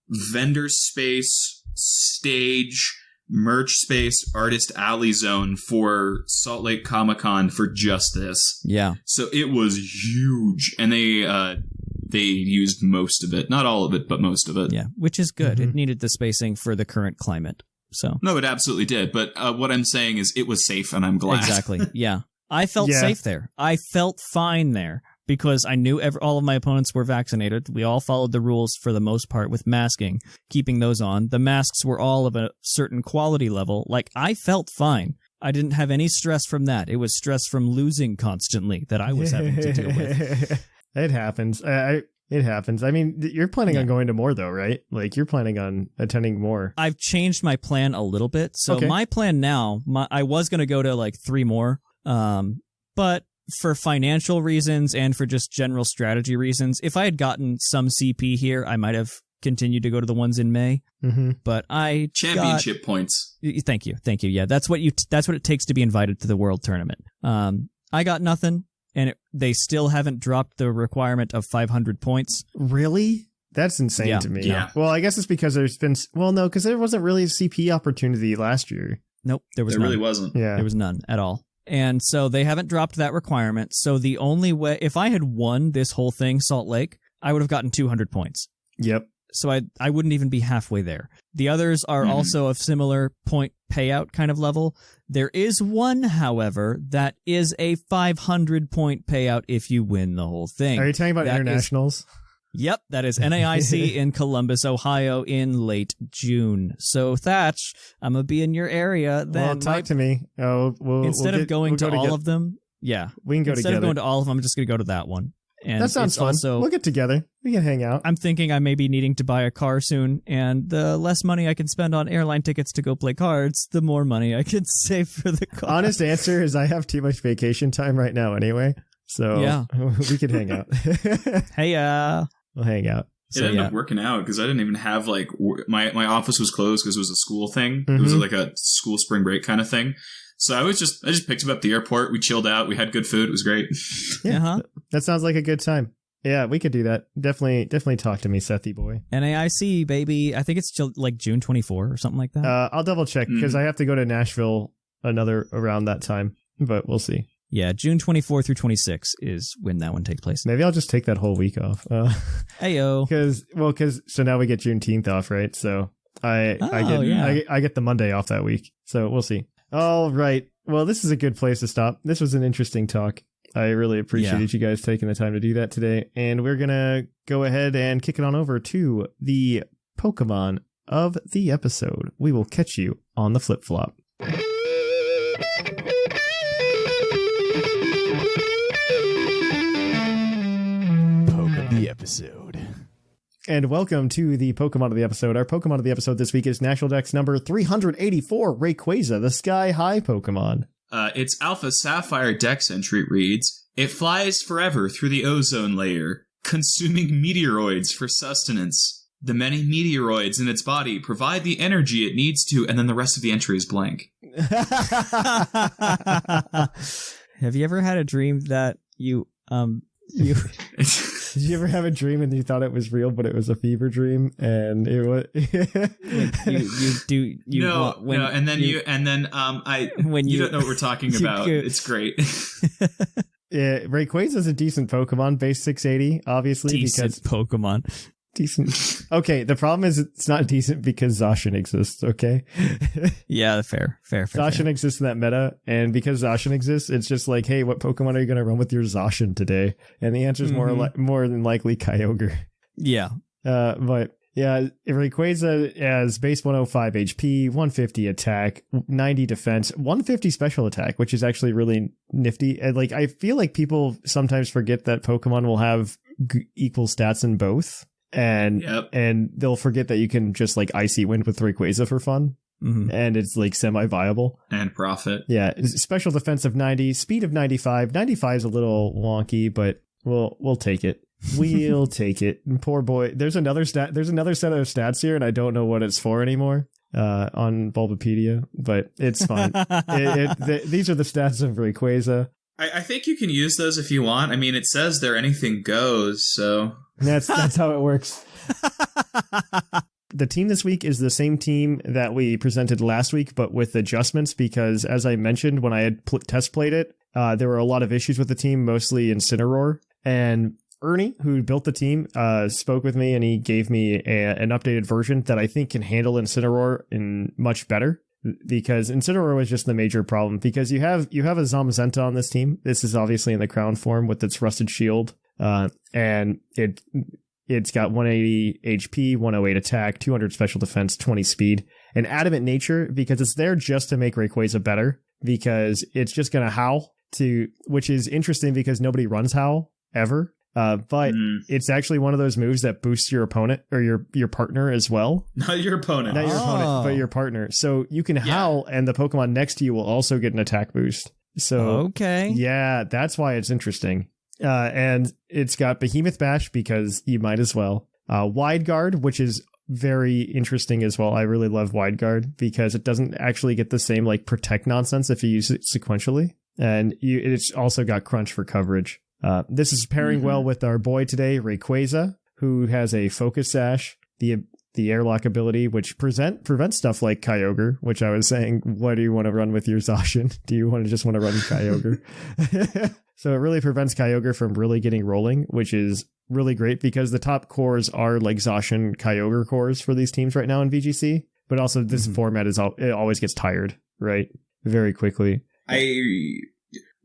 [SPEAKER 5] vendor space, stage, merch space, artist alley zone for Salt Lake Comic-Con for just this.
[SPEAKER 4] Yeah.
[SPEAKER 5] So it was huge, and they used most of it. Not all of it, but most of it.
[SPEAKER 4] Yeah, which is good. It needed the spacing for the current climate. So
[SPEAKER 5] no, it absolutely did. But what I'm saying is it was safe, and I'm glad.
[SPEAKER 4] Exactly. Yeah. I felt safe there. I felt fine there. Because I knew all of my opponents were vaccinated. We all followed the rules for the most part with masking, keeping those on. The masks were all of a certain quality level. Like, I felt fine. I didn't have any stress from that. It was stress from losing constantly that I was having to deal with.
[SPEAKER 3] It happens. It happens. I mean, you're planning on going to more, though, right? Like, you're planning on attending more.
[SPEAKER 4] I've changed my plan a little bit. So my plan now, I was going to go to 3 more, but for financial reasons and for just general strategy reasons, if I had gotten some CP here, I might have continued to go to the ones in May. But I
[SPEAKER 5] championship points.
[SPEAKER 4] Thank you. Yeah, that's what it takes to be invited to the World Tournament. I got nothing, and they still haven't dropped the requirement of 500 points.
[SPEAKER 3] Really? That's insane to me.
[SPEAKER 5] Yeah.
[SPEAKER 3] Well, I guess it's because because there wasn't really a CP opportunity last year.
[SPEAKER 4] Nope, there was
[SPEAKER 5] none.
[SPEAKER 4] There
[SPEAKER 5] really wasn't.
[SPEAKER 3] Yeah,
[SPEAKER 4] there was none at all. And so they haven't dropped that requirement. So the only way, if I had won this whole thing, Salt Lake, I would have gotten 200 points.
[SPEAKER 3] Yep.
[SPEAKER 4] So I wouldn't even be halfway there. The others are also of similar point payout kind of level. There is one, however, that is a 500 point payout if you win the whole thing.
[SPEAKER 3] Are you talking about internationals?
[SPEAKER 4] Yep, that is NAIC in Columbus, Ohio in late June. So, Thatch, I'm going to be in your area then.
[SPEAKER 3] Well, talk to me.
[SPEAKER 4] Instead of going to all of them,
[SPEAKER 3] we can go together.
[SPEAKER 4] Instead of going to all of them, I'm just going to go to that one. And
[SPEAKER 3] that sounds fun. We'll get together. We can hang out.
[SPEAKER 4] I'm thinking I may be needing to buy a car soon, and the less money I can spend on airline tickets to go play cards, the more money I could save for the car.
[SPEAKER 3] Honest answer is I have too much vacation time right now anyway. So we could hang out.
[SPEAKER 4] Hey,
[SPEAKER 3] we'll hang out.
[SPEAKER 5] It ended up working out because I didn't even have my office was closed because it was a school thing. It was like a school spring break kind of thing. So I just picked him up at the airport. We chilled out. We had good food. It was great.
[SPEAKER 3] Yeah, that sounds like a good time. Yeah, we could do that. Definitely talk to me, Sethy boy.
[SPEAKER 4] NAIC, baby. I think it's still like June 24 or something like that.
[SPEAKER 3] I'll double check because I have to go to Nashville around that time, but we'll see.
[SPEAKER 4] Yeah, June 24 through 26 is when that one takes place.
[SPEAKER 3] Maybe I'll just take that whole week off.
[SPEAKER 4] Heyo.
[SPEAKER 3] Because now we get Juneteenth off, right? So I get the Monday off that week. So we'll see. All right. Well, this is a good place to stop. This was an interesting talk. I really appreciate you guys taking the time to do that today. And we're going to go ahead and kick it on over to the Pokemon of the episode. We will catch you on the flip-flop.
[SPEAKER 2] Poke of the episode.
[SPEAKER 3] And welcome to the Pokemon of the episode. Our Pokemon of the episode this week is National Dex number 384, Rayquaza, the Sky High Pokemon.
[SPEAKER 5] Its Alpha Sapphire Dex entry reads, "It flies forever through the ozone layer, consuming meteoroids for sustenance. The many meteoroids in its body provide the energy it needs to," and then the rest of the entry is blank.
[SPEAKER 4] Have you ever had a dream that you
[SPEAKER 3] Did you ever have a dream and you thought it was real, but it was a fever dream, and it was
[SPEAKER 4] when
[SPEAKER 3] you
[SPEAKER 5] don't know what we're talking about. It's great.
[SPEAKER 3] Yeah, Rayquaza is a decent Pokemon, base 680, obviously.
[SPEAKER 4] Decent Pokemon.
[SPEAKER 3] Decent. Okay, the problem is it's not decent because Zacian exists, okay?
[SPEAKER 4] Yeah, fair.
[SPEAKER 3] Zacian exists in that meta, and because Zacian exists, it's just like, hey, what Pokemon are you going to run with your Zacian today? And the answer is more than likely Kyogre.
[SPEAKER 4] Yeah.
[SPEAKER 3] But yeah, Rayquaza has base 105 HP, 150 attack, 90 defense, 150 special attack, which is actually really nifty. And like, I feel like people sometimes forget that Pokemon will have equal stats in both. And they'll forget that you can just like Icy Wind with Rayquaza for fun. Mm-hmm. And it's like semi-viable.
[SPEAKER 5] And profit.
[SPEAKER 3] Yeah. Special defense of 90, speed of 95. 95 is a little wonky, but we'll take it. We'll take it. And poor boy. There's another set of stats here, and I don't know what it's for anymore on Bulbapedia, but it's fine. These are the stats of Rayquaza.
[SPEAKER 5] I think you can use those if you want. I mean, it says there anything goes, so...
[SPEAKER 3] That's how it works. The team this week is the same team that we presented last week, but with adjustments, because as I mentioned when I had test played it, there were a lot of issues with the team, mostly Incineroar. And Ernie, who built the team, spoke with me, and he gave me an updated version that I think can handle Incineroar in much better. Because Incineroar was just the major problem, because you have a Zamazenta on this team. This is obviously in the crown form with its rusted shield, and it's got 180 HP, 108 attack, 200 special defense, 20 speed, and adamant nature, because it's there just to make Rayquaza better, because it's just gonna howl which is interesting because nobody runs howl ever. But it's actually one of those moves that boosts your opponent or your partner as well.
[SPEAKER 5] Not your opponent.
[SPEAKER 3] Not your opponent, but your partner. So you can howl, and the Pokemon next to you will also get an attack boost. So
[SPEAKER 4] okay,
[SPEAKER 3] yeah, that's why it's interesting. And it's got Behemoth Bash because you might as well. Wide Guard, which is very interesting as well. I really love Wide Guard because it doesn't actually get the same like protect nonsense if you use it sequentially, and it's also got Crunch for coverage. This is pairing well with our boy today, Rayquaza, who has a Focus Sash, the Airlock ability, which prevents stuff like Kyogre, which I was saying, what do you want to run with your Zacian? Do you just want to run Kyogre? So it really prevents Kyogre from really getting rolling, which is really great because the top cores are like Zacian Kyogre cores for these teams right now in VGC. But also this format it always gets tired, right? Very quickly.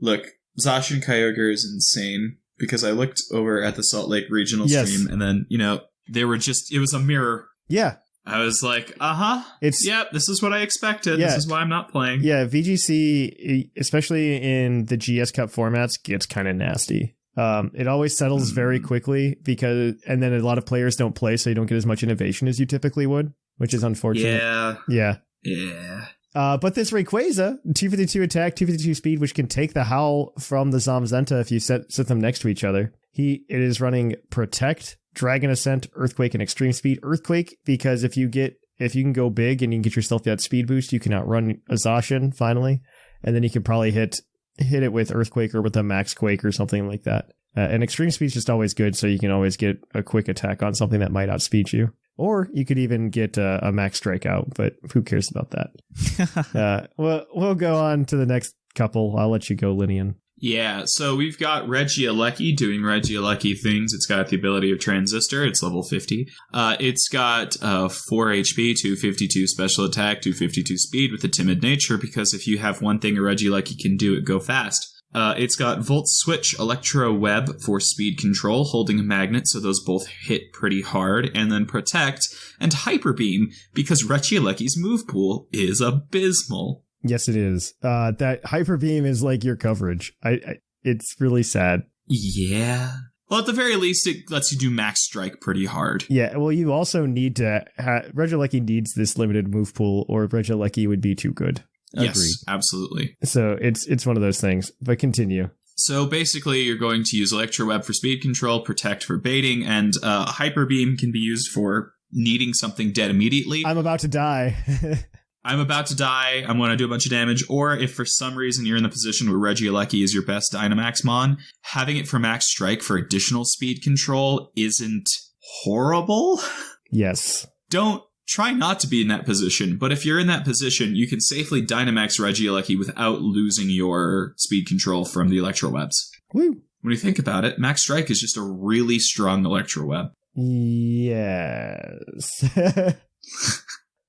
[SPEAKER 5] Look. Zacian Kyogre is insane because I looked over at the Salt Lake regional stream and then, it was a mirror.
[SPEAKER 3] Yeah.
[SPEAKER 5] I was like, this is what I expected.
[SPEAKER 3] Yeah.
[SPEAKER 5] This is why I'm not playing.
[SPEAKER 3] Yeah, VGC, especially in the GS Cup formats, gets kind of nasty. It always settles very quickly and then a lot of players don't play, so you don't get as much innovation as you typically would, which is unfortunate. Yeah. But this Rayquaza, 252 attack, 252 speed, which can take the howl from the Zamazenta if you set them next to each other. It is running Protect, Dragon Ascent, Earthquake, and Extreme Speed. Earthquake, because if you can go big and you can get yourself that speed boost, you can outrun a Zacian finally, and then you can probably hit it with Earthquake or with a Max Quake or something like that. And Extreme Speed is just always good, so you can always get a quick attack on something that might outspeed you. Or you could even get a Max Strikeout, but who cares about that? We'll go on to the next couple. I'll let you go, Lynian.
[SPEAKER 5] Yeah, so we've got Regieleki doing Regieleki things. It's got the ability of Transistor. It's level 50. It's got 4 HP, 252 special attack, 252 speed with a timid nature, because if you have one thing a Regieleki can do, it go fast. It's got Volt Switch, Electro Web for speed control, holding a magnet, so those both hit pretty hard, and then Protect and Hyper Beam, because Regieleki's move pool is abysmal.
[SPEAKER 3] Yes, it is. That Hyper Beam is like your coverage. It's really sad.
[SPEAKER 5] Yeah. Well, at the very least, it lets you do Max Strike pretty hard.
[SPEAKER 3] Yeah, well, you also need to... Regieleki needs this limited move pool, or Regieleki would be too good.
[SPEAKER 5] Yes,
[SPEAKER 3] Agreed.
[SPEAKER 5] absolutely.
[SPEAKER 3] So it's one of those things. But continue.
[SPEAKER 5] So basically, you're going to use Electro Web for speed control, Protect for baiting, and Hyper Beam can be used for needing something dead immediately.
[SPEAKER 3] I'm about to die.
[SPEAKER 5] I'm about to die, I'm going to do a bunch of damage, or if for some reason you're in the position where Regieleki is your best Dynamax Mon, having it for Max Strike for additional speed control isn't horrible.
[SPEAKER 3] Yes.
[SPEAKER 5] Try not to be in that position, but if you're in that position, you can safely Dynamax Regieleki without losing your speed control from the Electro Webs.
[SPEAKER 3] Woo.
[SPEAKER 5] When you think about it, Max Strike is just a really strong Electro Web.
[SPEAKER 3] Yes.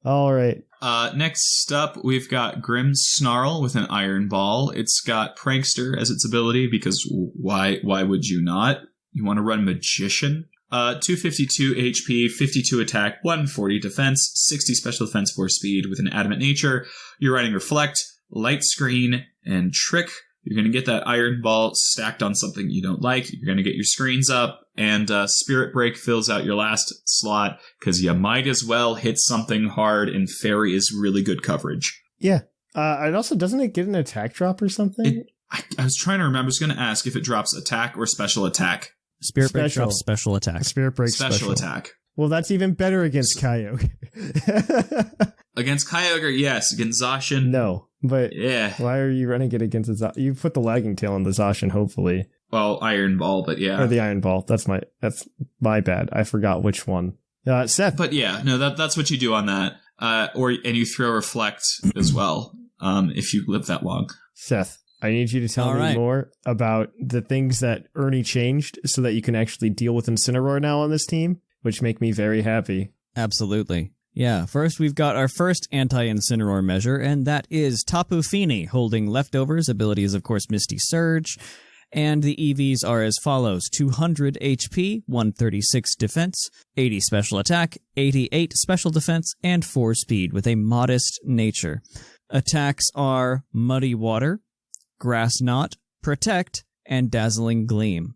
[SPEAKER 3] All right.
[SPEAKER 5] Next up, we've got Grim Snarl with an Iron Ball. It's got Prankster as its ability, because why would you not? You want to run Magician? 252 HP, 52 attack, 140 defense, 60 special defense, 4 speed with an Adamant Nature. You're running Reflect, Light Screen, and Trick. You're going to get that Iron Ball stacked on something you don't like. You're going to get your screens up, and Spirit Break fills out your last slot, because you might as well hit something hard, and Fairy is really good coverage.
[SPEAKER 3] Yeah. And also, doesn't it get an attack drop or something?
[SPEAKER 5] I was trying to remember. I was going to ask if it drops attack or special attack.
[SPEAKER 4] Spirit Break drops special attack.
[SPEAKER 3] Spirit Break
[SPEAKER 5] Special attack.
[SPEAKER 3] Well, that's even better against Kyogre.
[SPEAKER 5] Against Kyogre, yes. Against Zacian,
[SPEAKER 3] No, but
[SPEAKER 5] yeah.
[SPEAKER 3] why are you running it against the Zacian? You put the Lagging Tail on the Zacian, hopefully.
[SPEAKER 5] Well, Iron Ball, but yeah.
[SPEAKER 3] Or the Iron Ball. That's my bad. I forgot which one. Seth.
[SPEAKER 5] But yeah, no, that's what you do on that. And you throw Reflect as well, if you live that long.
[SPEAKER 3] Seth, I need you to tell me more about the things that Ernie changed so that you can actually deal with Incineroar now on this team, which make me very happy.
[SPEAKER 4] Absolutely. Yeah, first we've got our first anti-Incineroar measure, and that is Tapu Fini, holding Leftovers. Ability is, of course, Misty Surge. And the EVs are as follows: 200 HP, 136 defense, 80 special attack, 88 special defense, and 4 speed with a modest nature. Attacks are Muddy Water, Grass Knot, Protect, and Dazzling Gleam.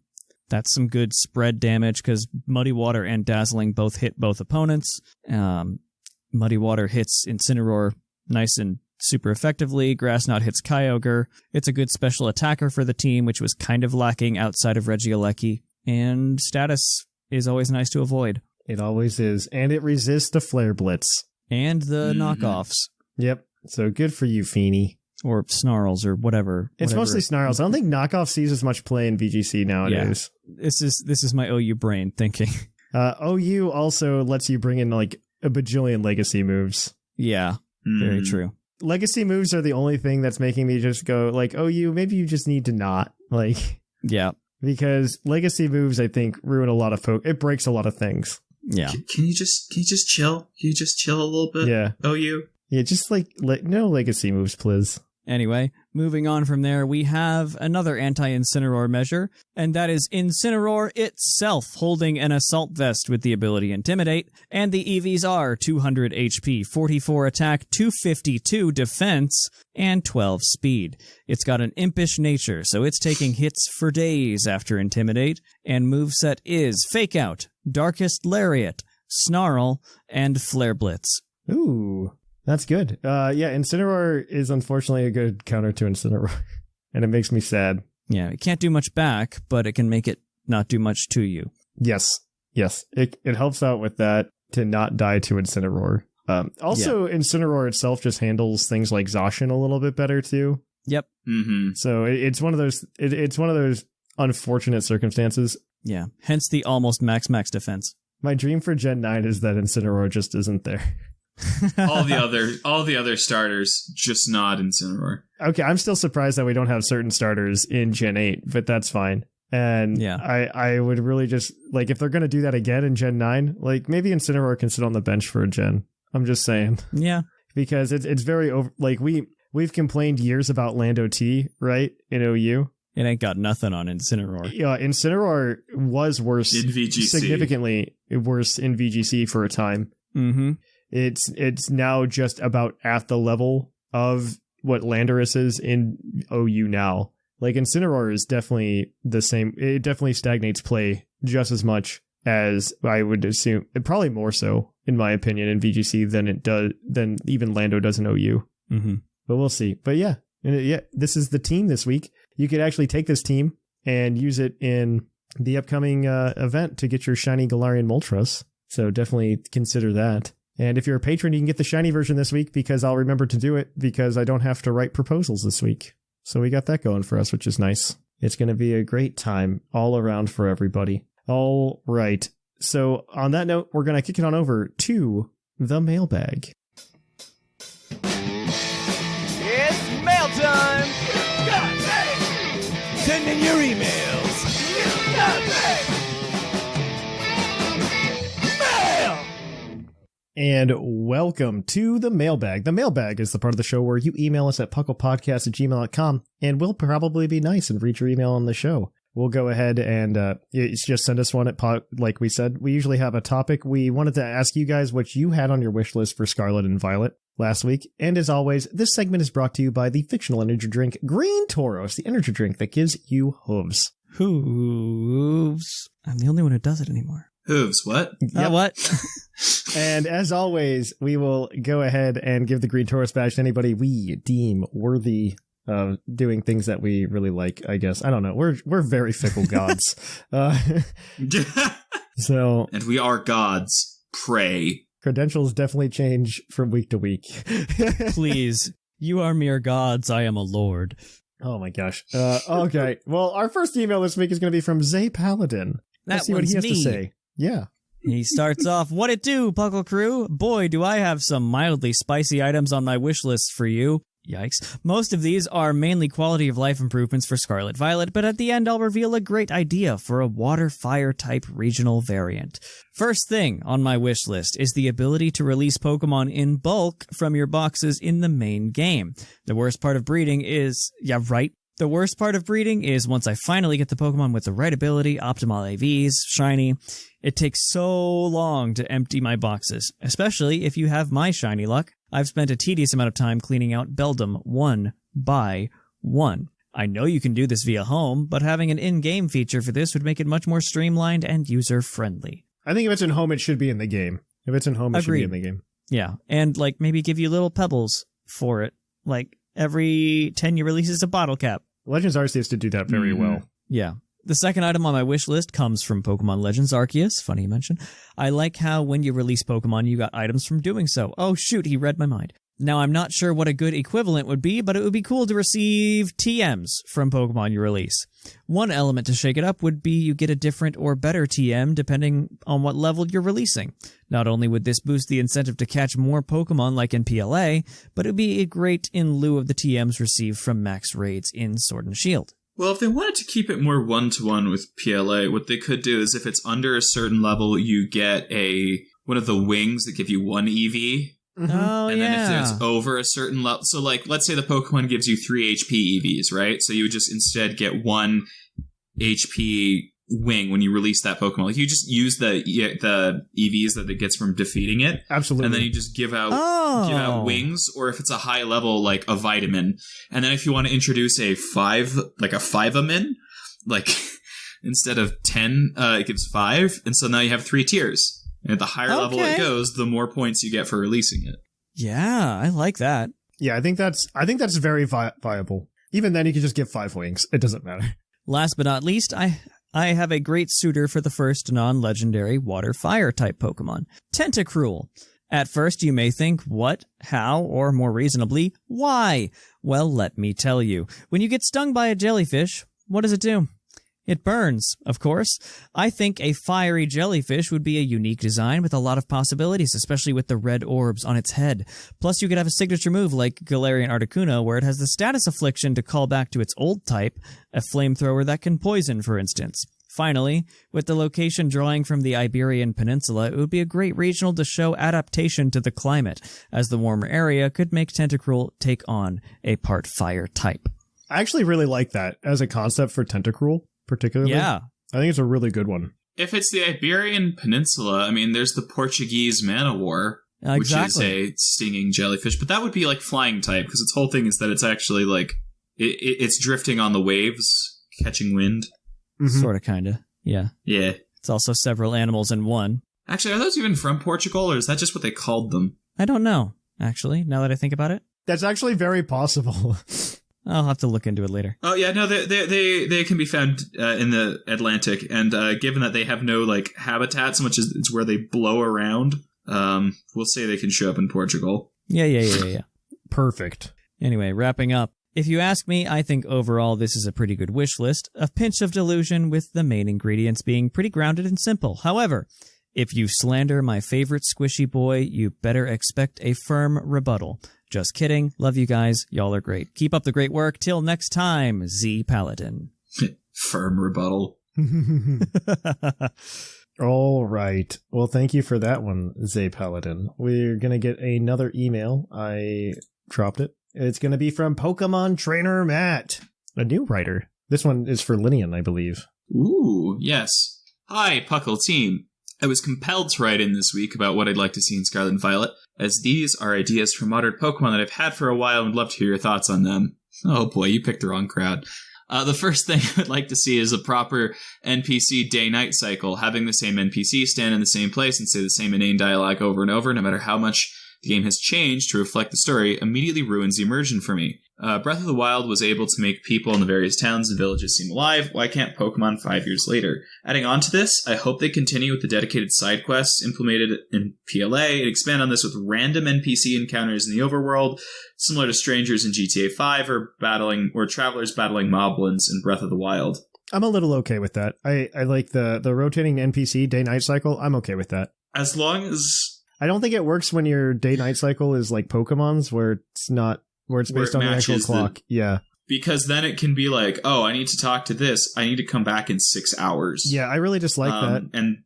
[SPEAKER 4] That's some good spread damage, because Muddy Water and Dazzling both hit both opponents. Muddy Water hits Incineroar nice and super effectively. Grass Knot hits Kyogre. It's a good special attacker for the team, which was kind of lacking outside of Regieleki. And status is always nice to avoid.
[SPEAKER 3] It always is. And it resists the Flare Blitz.
[SPEAKER 4] And the knockoffs.
[SPEAKER 3] Yep. So good for you, Fini.
[SPEAKER 4] Or Snarls, or whatever.
[SPEAKER 3] It's mostly Snarls. I don't think Knockoff sees as much play in VGC nowadays.
[SPEAKER 4] Yeah. This is my OU brain thinking.
[SPEAKER 3] OU also lets you bring in like a bajillion legacy moves.
[SPEAKER 4] Yeah, very true.
[SPEAKER 3] Legacy moves are the only thing that's making me just go like, OU, maybe you just need to not. Like,
[SPEAKER 4] yeah.
[SPEAKER 3] Because legacy moves, I think, ruin a lot of it breaks a lot of things.
[SPEAKER 4] Yeah.
[SPEAKER 5] Can you just chill? Can you just chill a little bit?
[SPEAKER 3] Yeah.
[SPEAKER 5] OU?
[SPEAKER 3] Yeah, just no legacy moves, please.
[SPEAKER 4] Anyway, moving on from there, we have another anti-Incineroar measure, and that is Incineroar itself, holding an Assault Vest with the ability Intimidate, and the EVs are 200 HP, 44 attack, 252 defense, and 12 speed. It's got an impish nature, so it's taking hits for days after Intimidate, and moveset is Fake Out, Darkest Lariat, Snarl, and Flare Blitz.
[SPEAKER 3] Ooh. That's good. Yeah, Incineroar is unfortunately a good counter to Incineroar, and it makes me sad.
[SPEAKER 4] Yeah, it can't do much back, but it can make it not do much to you.
[SPEAKER 3] Yes. It helps out with that to not die to Incineroar. Incineroar itself just handles things like Zacian a little bit better too.
[SPEAKER 4] Yep.
[SPEAKER 5] Mm-hmm.
[SPEAKER 3] So it's one of those. It's one of those unfortunate circumstances.
[SPEAKER 4] Yeah. Hence the almost max defense.
[SPEAKER 3] My dream for Gen 9 is that Incineroar just isn't there.
[SPEAKER 5] all the other starters, just not Incineroar.
[SPEAKER 3] Okay, I'm still surprised that we don't have certain starters in Gen 8, but that's fine. And
[SPEAKER 4] yeah.
[SPEAKER 3] I would really just, like, if they're going to do that again in Gen 9, like, maybe Incineroar can sit on the bench for a gen. I'm just saying.
[SPEAKER 4] Yeah.
[SPEAKER 3] Because it's very, we've complained years about Lando T, right, in OU.
[SPEAKER 4] It ain't got nothing on Incineroar.
[SPEAKER 3] Yeah, Incineroar was worse
[SPEAKER 5] in VGC.
[SPEAKER 3] Significantly worse in VGC for a time.
[SPEAKER 4] Mm-hmm.
[SPEAKER 3] It's now just about at the level of what Landorus is in OU now. Like, Incineroar is definitely the same. It definitely stagnates play just as much as I would assume, probably more so, in my opinion, in VGC than even Lando does in OU.
[SPEAKER 4] Mm-hmm.
[SPEAKER 3] But we'll see. But yeah, this is the team this week. You could actually take this team and use it in the upcoming event to get your shiny Galarian Moltres. So definitely consider that. And if you're a patron, you can get the shiny version this week because I'll remember to do it because I don't have to write proposals this week. So we got that going for us, which is nice. It's going to be a great time all around for everybody. All right. So on that note, we're going to kick it on over to the mailbag.
[SPEAKER 2] It's mail time! Send in your emails! Mail!
[SPEAKER 3] And welcome to the mailbag. The mailbag is the part of the show where you email us at pucklepodcast@gmail.com, and we'll probably be nice and read your email on the show. We'll go ahead and just send us one at like we said. We usually have a topic. We wanted to ask you guys what you had on your wish list for Scarlet and Violet last week. And as always, this segment is brought to you by the fictional energy drink Green Tauros, the energy drink that gives you hooves.
[SPEAKER 4] Hooves. I'm the only one who does it anymore.
[SPEAKER 5] Hooves, what?
[SPEAKER 3] Yep.
[SPEAKER 4] What?
[SPEAKER 3] And as always, we will go ahead and give the Green Tauros badge to anybody we deem worthy of doing things that we really like, I guess. I don't know. We're very fickle gods. So,
[SPEAKER 5] and we are gods. Pray.
[SPEAKER 3] Credentials definitely change from week to week.
[SPEAKER 4] Please. You are mere gods. I am a lord.
[SPEAKER 3] Oh my gosh. Okay. Well, our first email this week is going to be from Zay Paladin. Let's see what he has to say. Yeah.
[SPEAKER 4] He starts off, "What it do, Puckle Crew? Boy, do I have some mildly spicy items on my wish list for you." Yikes. Most of these are mainly quality of life improvements for Scarlet Violet, but at the end I'll reveal a great idea for a water-fire type regional variant. First thing on my wish list is the ability to release Pokemon in bulk from your boxes in the main game. The worst part of breeding is... The worst part of breeding is once I finally get the Pokemon with the right ability, optimal AVs, shiny, it takes so long to empty my boxes, especially if you have my shiny luck. I've spent a tedious amount of time cleaning out Beldum one by one. I know you can do this via home, but having an in-game feature for this would make it much more streamlined and user-friendly.
[SPEAKER 3] I think if it's in home, it should be in the game. If it's in home, it should be in the game.
[SPEAKER 4] Yeah, and maybe give you little pebbles for it. Every 10 you releases a bottle cap.
[SPEAKER 3] Legends Arceus did do that very well.
[SPEAKER 4] Yeah. The second item on my wish list comes from Pokemon Legends Arceus. Funny you mention. I like how when you release Pokemon, you got items from doing so. Oh shoot, he read my mind. Now, I'm not sure what a good equivalent would be, but it would be cool to receive TMs from Pokemon you release. One element to shake it up would be you get a different or better TM depending on what level you're releasing. Not only would this boost the incentive to catch more Pokemon like in PLA, but it would be great in lieu of the TMs received from max raids in Sword and Shield.
[SPEAKER 5] Well, if they wanted to keep it more one-to-one with PLA, what they could do is if it's under a certain level, you get one of the wings that give you one EV.
[SPEAKER 4] Mm-hmm. Oh,
[SPEAKER 5] and then if it's over a certain level, so let's say the Pokemon gives you 3 HP EVs, right? So you would just instead get 1 HP wing when you release that Pokemon. You just use the EVs that it gets from defeating it.
[SPEAKER 3] Absolutely.
[SPEAKER 5] And then you just give out wings, or if it's a high level, like a vitamin. And then if you want to introduce a 5-amin, instead of 10, it gives 5. And so now you have 3 tiers. And the higher level it goes, the more points you get for releasing it.
[SPEAKER 4] Yeah, I like that.
[SPEAKER 3] Yeah, I think that's very viable. Even then, you can just give 5 wings. It doesn't matter.
[SPEAKER 4] Last but not least, I have a great suitor for the first non-legendary water-fire type Pokemon, Tentacruel. At first, you may think, what, how, or more reasonably, why? Well, let me tell you. When you get stung by a jellyfish, what does it do? It burns, of course. I think a fiery jellyfish would be a unique design with a lot of possibilities, especially with the red orbs on its head. Plus, you could have a signature move like Galarian Articuno, where it has the status affliction to call back to its old type, a flamethrower that can poison, for instance. Finally, with the location drawing from the Iberian Peninsula, it would be a great regional to show adaptation to the climate, as the warmer area could make Tentacruel take on a part fire type.
[SPEAKER 3] I actually really like that as a concept for Tentacruel, particularly.
[SPEAKER 4] Yeah.
[SPEAKER 3] I think it's a really good one.
[SPEAKER 5] If it's the Iberian Peninsula, I mean, there's the Portuguese man-o-war, which is a stinging jellyfish, but that would be like flying type, because its whole thing is that it's actually like, it's drifting on the waves, catching wind.
[SPEAKER 3] Mm-hmm.
[SPEAKER 4] Sort of, kind of. Yeah.
[SPEAKER 5] Yeah.
[SPEAKER 4] It's also several animals in one.
[SPEAKER 5] Actually, are those even from Portugal, or is that just what they called them?
[SPEAKER 4] I don't know, actually, now that I think about it.
[SPEAKER 3] That's actually very possible.
[SPEAKER 4] I'll have to look into it later.
[SPEAKER 5] Oh yeah, no, they can be found in the Atlantic, and given that they have no like habitat so much as it's where they blow around, we'll say they can show up in Portugal.
[SPEAKER 4] Yeah.
[SPEAKER 3] Perfect.
[SPEAKER 4] Anyway, wrapping up. If you ask me, I think overall this is a pretty good wish list, a pinch of delusion with the main ingredients being pretty grounded and simple. However, if you slander my favorite squishy boy, you better expect a firm rebuttal. Just kidding. Love you guys. Y'all are great. Keep up the great work. Till next time, Z Paladin.
[SPEAKER 5] Firm rebuttal.
[SPEAKER 3] All right. Well, thank you for that one, Z Paladin. We're going to get another email. I dropped it. It's going to be from Pokemon Trainer Matt, a new writer. This one is for Lynian, I believe.
[SPEAKER 5] Ooh, yes. Hi, PUCL team. I was compelled to write in this week about what I'd like to see in Scarlet and Violet, as these are ideas for modern Pokemon that I've had for a while and would love to hear your thoughts on them. Oh boy, you picked the wrong crowd. The first thing I'd like to see is a proper NPC day-night cycle, having the same NPC stand in the same place and say the same inane dialogue over and over, no matter how much the game has changed to reflect the story, immediately ruins the immersion for me. Breath of the Wild was able to make people in the various towns and villages seem alive. Why can't Pokemon 5 years later? Adding on to this, I hope they continue with the dedicated side quests implemented in PLA and expand on this with random NPC encounters in the overworld, similar to strangers in GTA 5 or travelers battling moblins in Breath of the Wild.
[SPEAKER 3] I'm a little okay with that. I like the rotating NPC day-night cycle. I'm okay with that.
[SPEAKER 5] As long as...
[SPEAKER 3] I don't think it works when your day-night cycle is like Pokemon's, where it's based on the actual clock. Yeah.
[SPEAKER 5] Because then it can be like, oh, I need to talk to this. I need to come back in 6 hours.
[SPEAKER 3] Yeah, I really dislike that.
[SPEAKER 5] And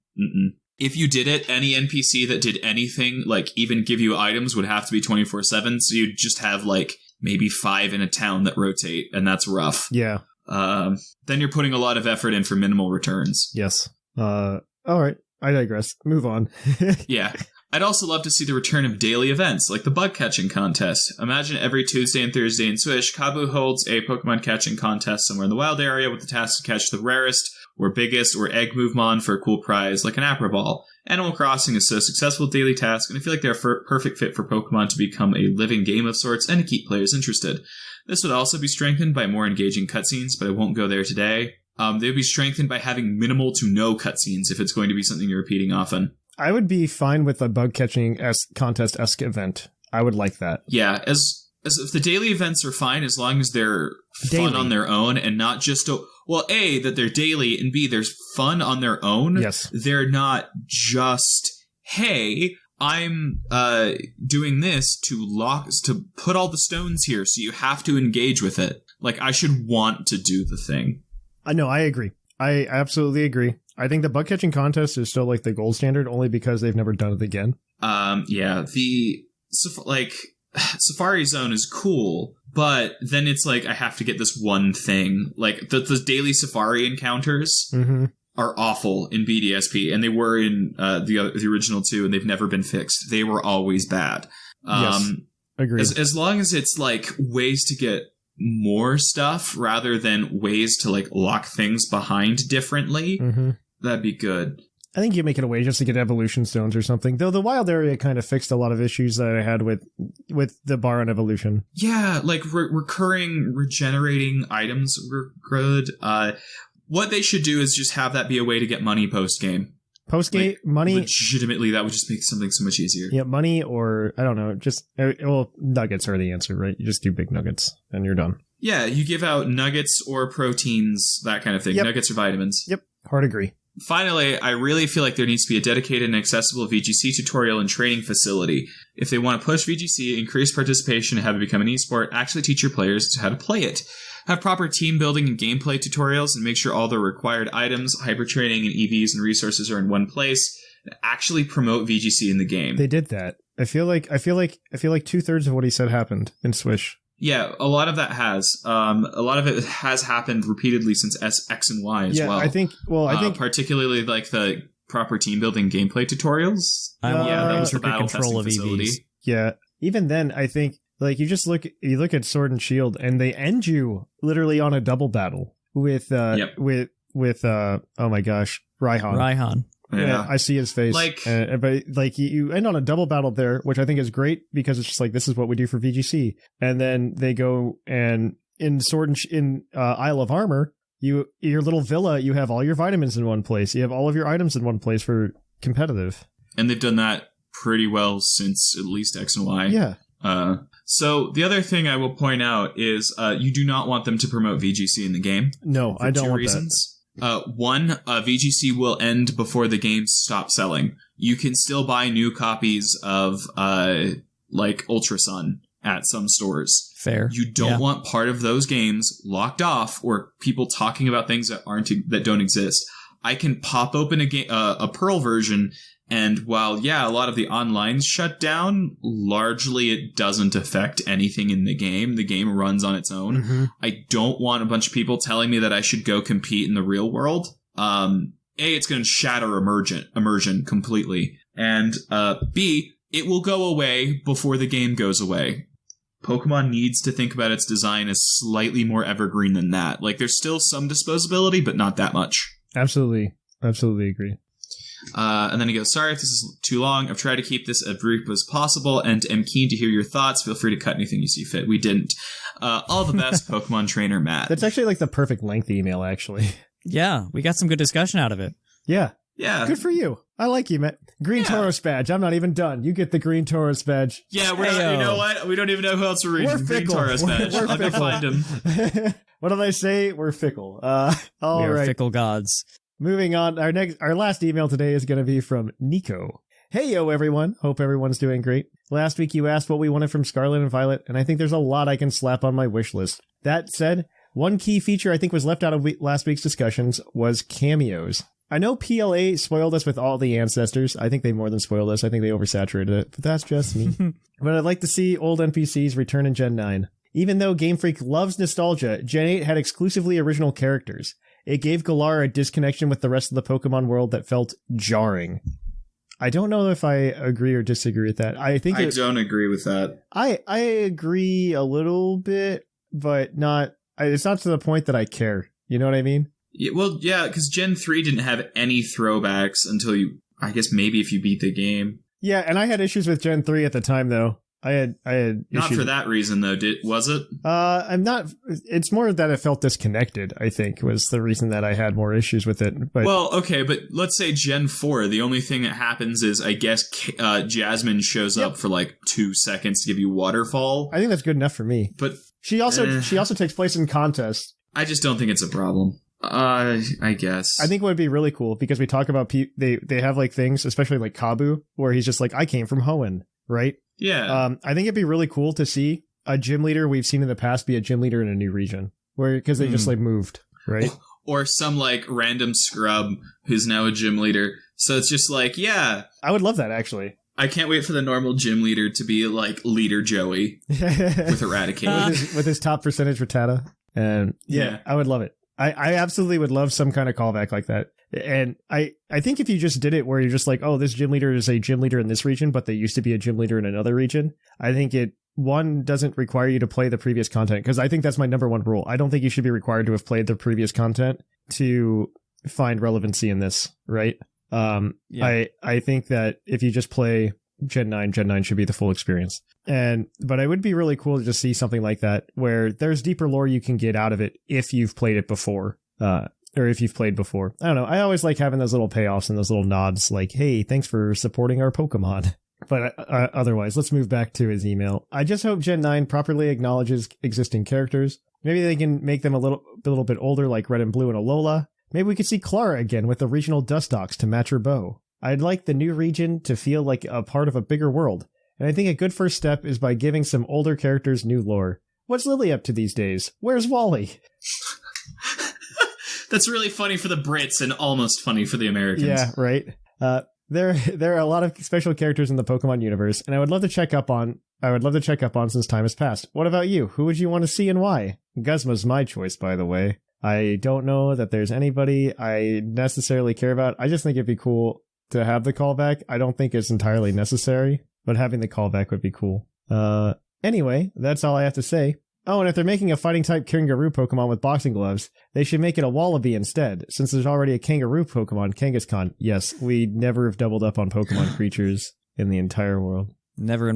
[SPEAKER 5] if you did it, any NPC that did anything, like even give you items, would have to be 24/7. So you'd just have like maybe 5 in a town that rotate, and that's rough.
[SPEAKER 3] Yeah.
[SPEAKER 5] Then you're putting a lot of effort in for minimal returns.
[SPEAKER 3] Yes. All right. I digress. Move on.
[SPEAKER 5] Yeah. I'd also love to see the return of daily events, like the bug catching contest. Imagine every Tuesday and Thursday in Swish, Kabu holds a Pokemon catching contest somewhere in the wild area with the task to catch the rarest, or biggest, or egg movemon for a cool prize, like an Apra Ball. Animal Crossing is so successful with daily tasks, and I feel like they're a perfect fit for Pokemon to become a living game of sorts and to keep players interested. This would also be strengthened by more engaging cutscenes, but I won't go there today. They would be strengthened by having minimal to no cutscenes if it's going to be something you're repeating often.
[SPEAKER 3] I would be fine with a bug catching contest-esque event. I would like that.
[SPEAKER 5] Yeah, as if the daily events are fine as long as they're fun on their own and not just A, that they're daily, and B, there's fun on their own.
[SPEAKER 3] Yes.
[SPEAKER 5] They're not just, hey, I'm doing this to put all the stones here, so you have to engage with it. Like, I should want to do the thing.
[SPEAKER 3] No, I agree. I absolutely agree. I think the bug catching contest is still like the gold standard, only because they've never done it again.
[SPEAKER 5] Yeah, the Safari Zone is cool, but then it's like I have to get this one thing. Like the daily Safari encounters are awful in BDSP, and they were in the original too, and they've never been fixed. They were always bad.
[SPEAKER 3] Yes, agreed.
[SPEAKER 5] As long as it's like ways to get more stuff rather than ways to like lock things behind differently. That'd be good.
[SPEAKER 3] I think you make it a way just to get evolution stones or something. Though the wild area kind of fixed a lot of issues that I had with the bar on evolution.
[SPEAKER 5] Yeah, like recurring regenerating items were good. What they should do is just have that be a way to get money post-game.
[SPEAKER 3] Post-game,
[SPEAKER 5] like,
[SPEAKER 3] money?
[SPEAKER 5] Legitimately, that would just make something so much easier.
[SPEAKER 3] Yeah, money or, I don't know, just, well, nuggets are the answer, right? You just do big nuggets and you're done.
[SPEAKER 5] Yeah, you give out nuggets or proteins, that kind of thing. Yep. Nuggets or vitamins.
[SPEAKER 3] Yep, hard agree.
[SPEAKER 5] Finally, I really feel like there needs to be a dedicated and accessible VGC tutorial and training facility. If they want to push VGC, increase participation, and have it become an esport, actually teach your players how to play it. Have proper team building and gameplay tutorials, and make sure all the required items, hyper training, and EVs and resources are in one place. And actually promote VGC in the game.
[SPEAKER 3] They did that. I feel like 2/3 of what he said happened in Swish.
[SPEAKER 5] Yeah, a lot of that has. A lot of it has happened repeatedly since X and Y as well.
[SPEAKER 3] I think
[SPEAKER 5] particularly like the proper team building gameplay tutorials. That was the battle testing facility.
[SPEAKER 4] EVs.
[SPEAKER 3] Yeah, even then, I think like you look at Sword and Shield, and they end you literally on a double battle with oh my gosh, Raihan.
[SPEAKER 5] Yeah,
[SPEAKER 3] I see his face. But like you end on a double battle there, which I think is great because it's just like this is what we do for VGC. And then they go and in Isle of Armor, your little villa, you have all your vitamins in one place. You have all of your items in one place for competitive.
[SPEAKER 5] And they've done that pretty well since at least X and Y.
[SPEAKER 3] Yeah.
[SPEAKER 5] So the other thing I will point out is you do not want them to promote VGC in the game.
[SPEAKER 3] No, I don't want
[SPEAKER 5] reasons. One, VGC will end before the games stop selling. You can still buy new copies of, like Ultra Sun at some stores.
[SPEAKER 4] Fair.
[SPEAKER 5] You don't want part of those games locked off or people talking about things that don't exist. I can pop open a Pearl version, and while, a lot of the online's shut down, largely it doesn't affect anything in the game. The game runs on its own.
[SPEAKER 3] Mm-hmm.
[SPEAKER 5] I don't want a bunch of people telling me that I should go compete in the real world. It's going to shatter immersion completely. And B, it will go away before the game goes away. Pokemon needs to think about its design as slightly more evergreen than that. Like, there's still some disposability, but not that much.
[SPEAKER 3] Absolutely agree.
[SPEAKER 5] And then he goes, sorry if this is too long. I've tried to keep this as brief as possible and am keen to hear your thoughts. Feel free to cut anything you see fit. We didn't. All the best, Pokemon trainer Matt.
[SPEAKER 3] That's actually like the perfect length email, actually.
[SPEAKER 4] Yeah, we got some good discussion out of it.
[SPEAKER 3] Yeah.
[SPEAKER 5] Good
[SPEAKER 3] for you. I like you, Matt. Green Tauros badge. I'm not even done. You get the Green Tauros badge.
[SPEAKER 5] Yeah, we're not, you know what? We don't even know who else we're reading.
[SPEAKER 3] We're
[SPEAKER 5] Green
[SPEAKER 3] fickle.
[SPEAKER 5] Tauros badge. I'll go find him.
[SPEAKER 3] What did I say? We're fickle.
[SPEAKER 4] We are fickle gods.
[SPEAKER 3] Moving on, our last email today is going to be from Nico. Hey yo everyone, hope everyone's doing great. Last week you asked what we wanted from Scarlet and Violet, and I think there's a lot I can slap on my wish list. That said, one key feature I think was left out of last week's discussions was cameos. I know PLA spoiled us with all the ancestors. I think they more than spoiled us. I think they oversaturated it, but that's just me. But I'd like to see old NPCs return in Gen 9. Even though Game Freak loves nostalgia, Gen 8 had exclusively original characters. It gave Galar a disconnection with the rest of the Pokemon world that felt jarring. I don't know if I agree or disagree with that. I don't agree with that. I agree a little bit, but not. It's not to the point that I care. You know what I mean?
[SPEAKER 5] Yeah, well, yeah, because Gen 3 didn't have any throwbacks until I guess maybe if you beat the game.
[SPEAKER 3] Yeah, and I had issues with Gen 3 at the time, though. I had
[SPEAKER 5] not
[SPEAKER 3] issues.
[SPEAKER 5] For that reason though. Was it?
[SPEAKER 3] I'm not. It's more that it felt disconnected. I think was the reason that I had more issues with it. But
[SPEAKER 5] well, okay, but let's say Gen 4. The only thing that happens is I guess Jasmine shows up for like 2 seconds to give you Waterfall.
[SPEAKER 3] I think that's good enough for me.
[SPEAKER 5] But
[SPEAKER 3] she also takes place in contests.
[SPEAKER 5] I just don't think it's a problem. I guess.
[SPEAKER 3] I think what would be really cool because we talk about they have like things, especially like Kabu, where he's just like, I came from Hoenn, right?
[SPEAKER 5] Yeah.
[SPEAKER 3] I think it'd be really cool to see a gym leader we've seen in the past be a gym leader in a new region, because they just like moved, right?
[SPEAKER 5] Or some like random scrub who's now a gym leader. So it's just like, yeah.
[SPEAKER 3] I would love that actually.
[SPEAKER 5] I can't wait for the normal gym leader to be like Leader Joey with Eradicate.
[SPEAKER 3] with his top percentage Rattata. And yeah, I would love it. I absolutely would love some kind of callback like that. And I think if you just did it where you're just like, oh, this gym leader is a gym leader in this region, but they used to be a gym leader in another region, I think it, one, doesn't require you to play the previous content, because I think that's my number one rule. I don't think you should be required to have played the previous content to find relevancy in this, right? I think that if you just play Gen 9 should be the full experience. But it would be really cool to just see something like that, where there's deeper lore you can get out of it if you've played it before. Or if you've played before. I don't know. I always like having those little payoffs and those little nods like, hey, thanks for supporting our Pokemon. But otherwise, let's move back to his email. I just hope Gen 9 properly acknowledges existing characters. Maybe they can make them a little bit older, like Red and Blue and Alola. Maybe we could see Clara again with the regional Dustox to match her bow. I'd like the new region to feel like a part of a bigger world. And I think a good first step is by giving some older characters new lore. What's Lily up to these days? Where's Wally?
[SPEAKER 5] That's really funny for the Brits and almost funny for the Americans.
[SPEAKER 3] Yeah, right. There are a lot of special characters in the Pokemon universe, and I would love to check up on I would love to check up on since time has passed. What about you? Who would you want to see and why? Guzma's my choice, by the way. I don't know that there's anybody I necessarily care about. I just think it'd be cool to have the callback. I don't think it's entirely necessary, but having the callback would be cool. Anyway, that's all I have to say. Oh, and if they're making a fighting type kangaroo Pokemon with boxing gloves, they should make it a Wallaby instead, since there's already a kangaroo Pokemon, Kangaskhan. Yes, we never have doubled up on Pokemon creatures in the entire world.
[SPEAKER 4] Never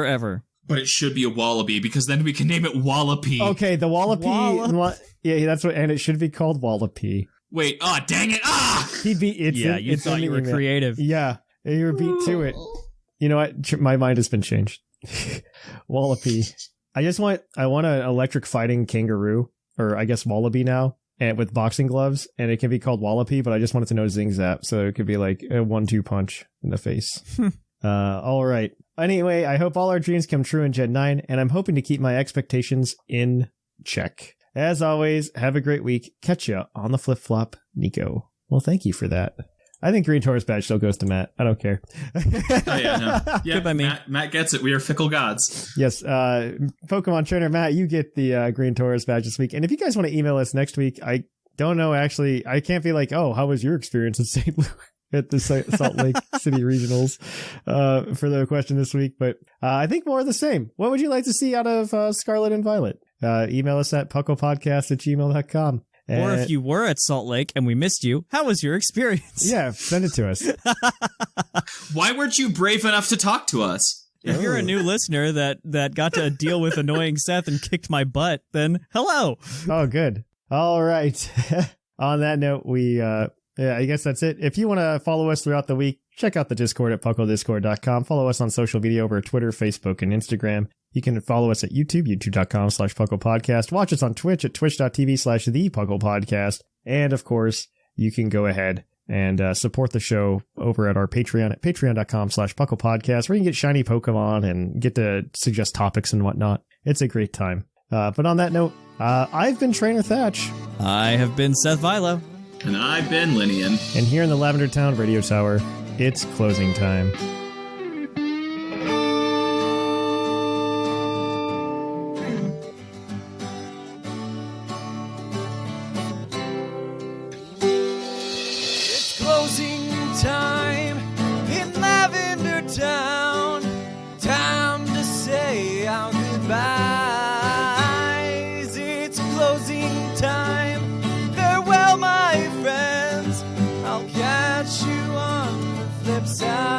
[SPEAKER 4] ever.
[SPEAKER 5] But it should be a Wallaby, because then we can name it Wallopy.
[SPEAKER 3] Okay, the Wallopy. Yeah, that's what, and it should be called Wallopy.
[SPEAKER 5] Wait, dang it!
[SPEAKER 3] He'd be,
[SPEAKER 4] You thought you were creative.
[SPEAKER 3] Yeah, you were beat to it. You know what? My mind has been changed. Wallopy. I want an electric fighting kangaroo, or I guess Wallaby now, and with boxing gloves, and it can be called Wallopy, but I just want it to know Zing Zap, so it could be like a 1-2 punch in the face. All right. Anyway, I hope all our dreams come true in Gen 9, and I'm hoping to keep my expectations in check. As always, have a great week. Catch ya on the flip-flop, Nico. Well, thank you for that. I think Green Taurus badge still goes to Matt. I don't care.
[SPEAKER 5] Oh, yeah, no. Yeah,
[SPEAKER 4] Goodbye, me.
[SPEAKER 5] Matt gets it. We are fickle gods.
[SPEAKER 3] Yes, Pokemon trainer Matt, you get the Green Taurus badge this week. And if you guys want to email us next week, I don't know, actually. I can't be like, oh, how was your experience in St. Louis? At the Salt Lake City Regionals for the question this week. But I think more of the same. What would you like to see out of Scarlet and Violet? Email us at pucklepodcast@gmail.com.
[SPEAKER 4] Or if you were at Salt Lake and we missed you, how was your experience?
[SPEAKER 3] Yeah, send it to us.
[SPEAKER 5] Why weren't you brave enough to talk to us?
[SPEAKER 4] If you're a new listener that got to deal with annoying Seth and kicked my butt, then hello.
[SPEAKER 3] Oh, good. All right. On that note, yeah, I guess that's it. If you want to follow us throughout the week, check out the Discord at pucklediscord.com. Follow us on social media over Twitter, Facebook, and Instagram. You can follow us at YouTube, youtube.com/pucklepodcast. Watch us on Twitch at twitch.tv/thepucklepodcast. And of course, you can go ahead and support the show over at our Patreon at patreon.com/pucklepodcast, where you can get shiny Pokemon and get to suggest topics and whatnot. It's a great time. But on that note, I've been Trainer Thatch.
[SPEAKER 4] I have been Seth Vilo.
[SPEAKER 5] And I've been Lynian.
[SPEAKER 3] And here in the Lavender Town Radio Tower, it's closing time.
[SPEAKER 2] It's closing time in Lavender Town. Time to say our goodbyes. It's closing time. Farewell, my friends. I'll catch you on the flip side.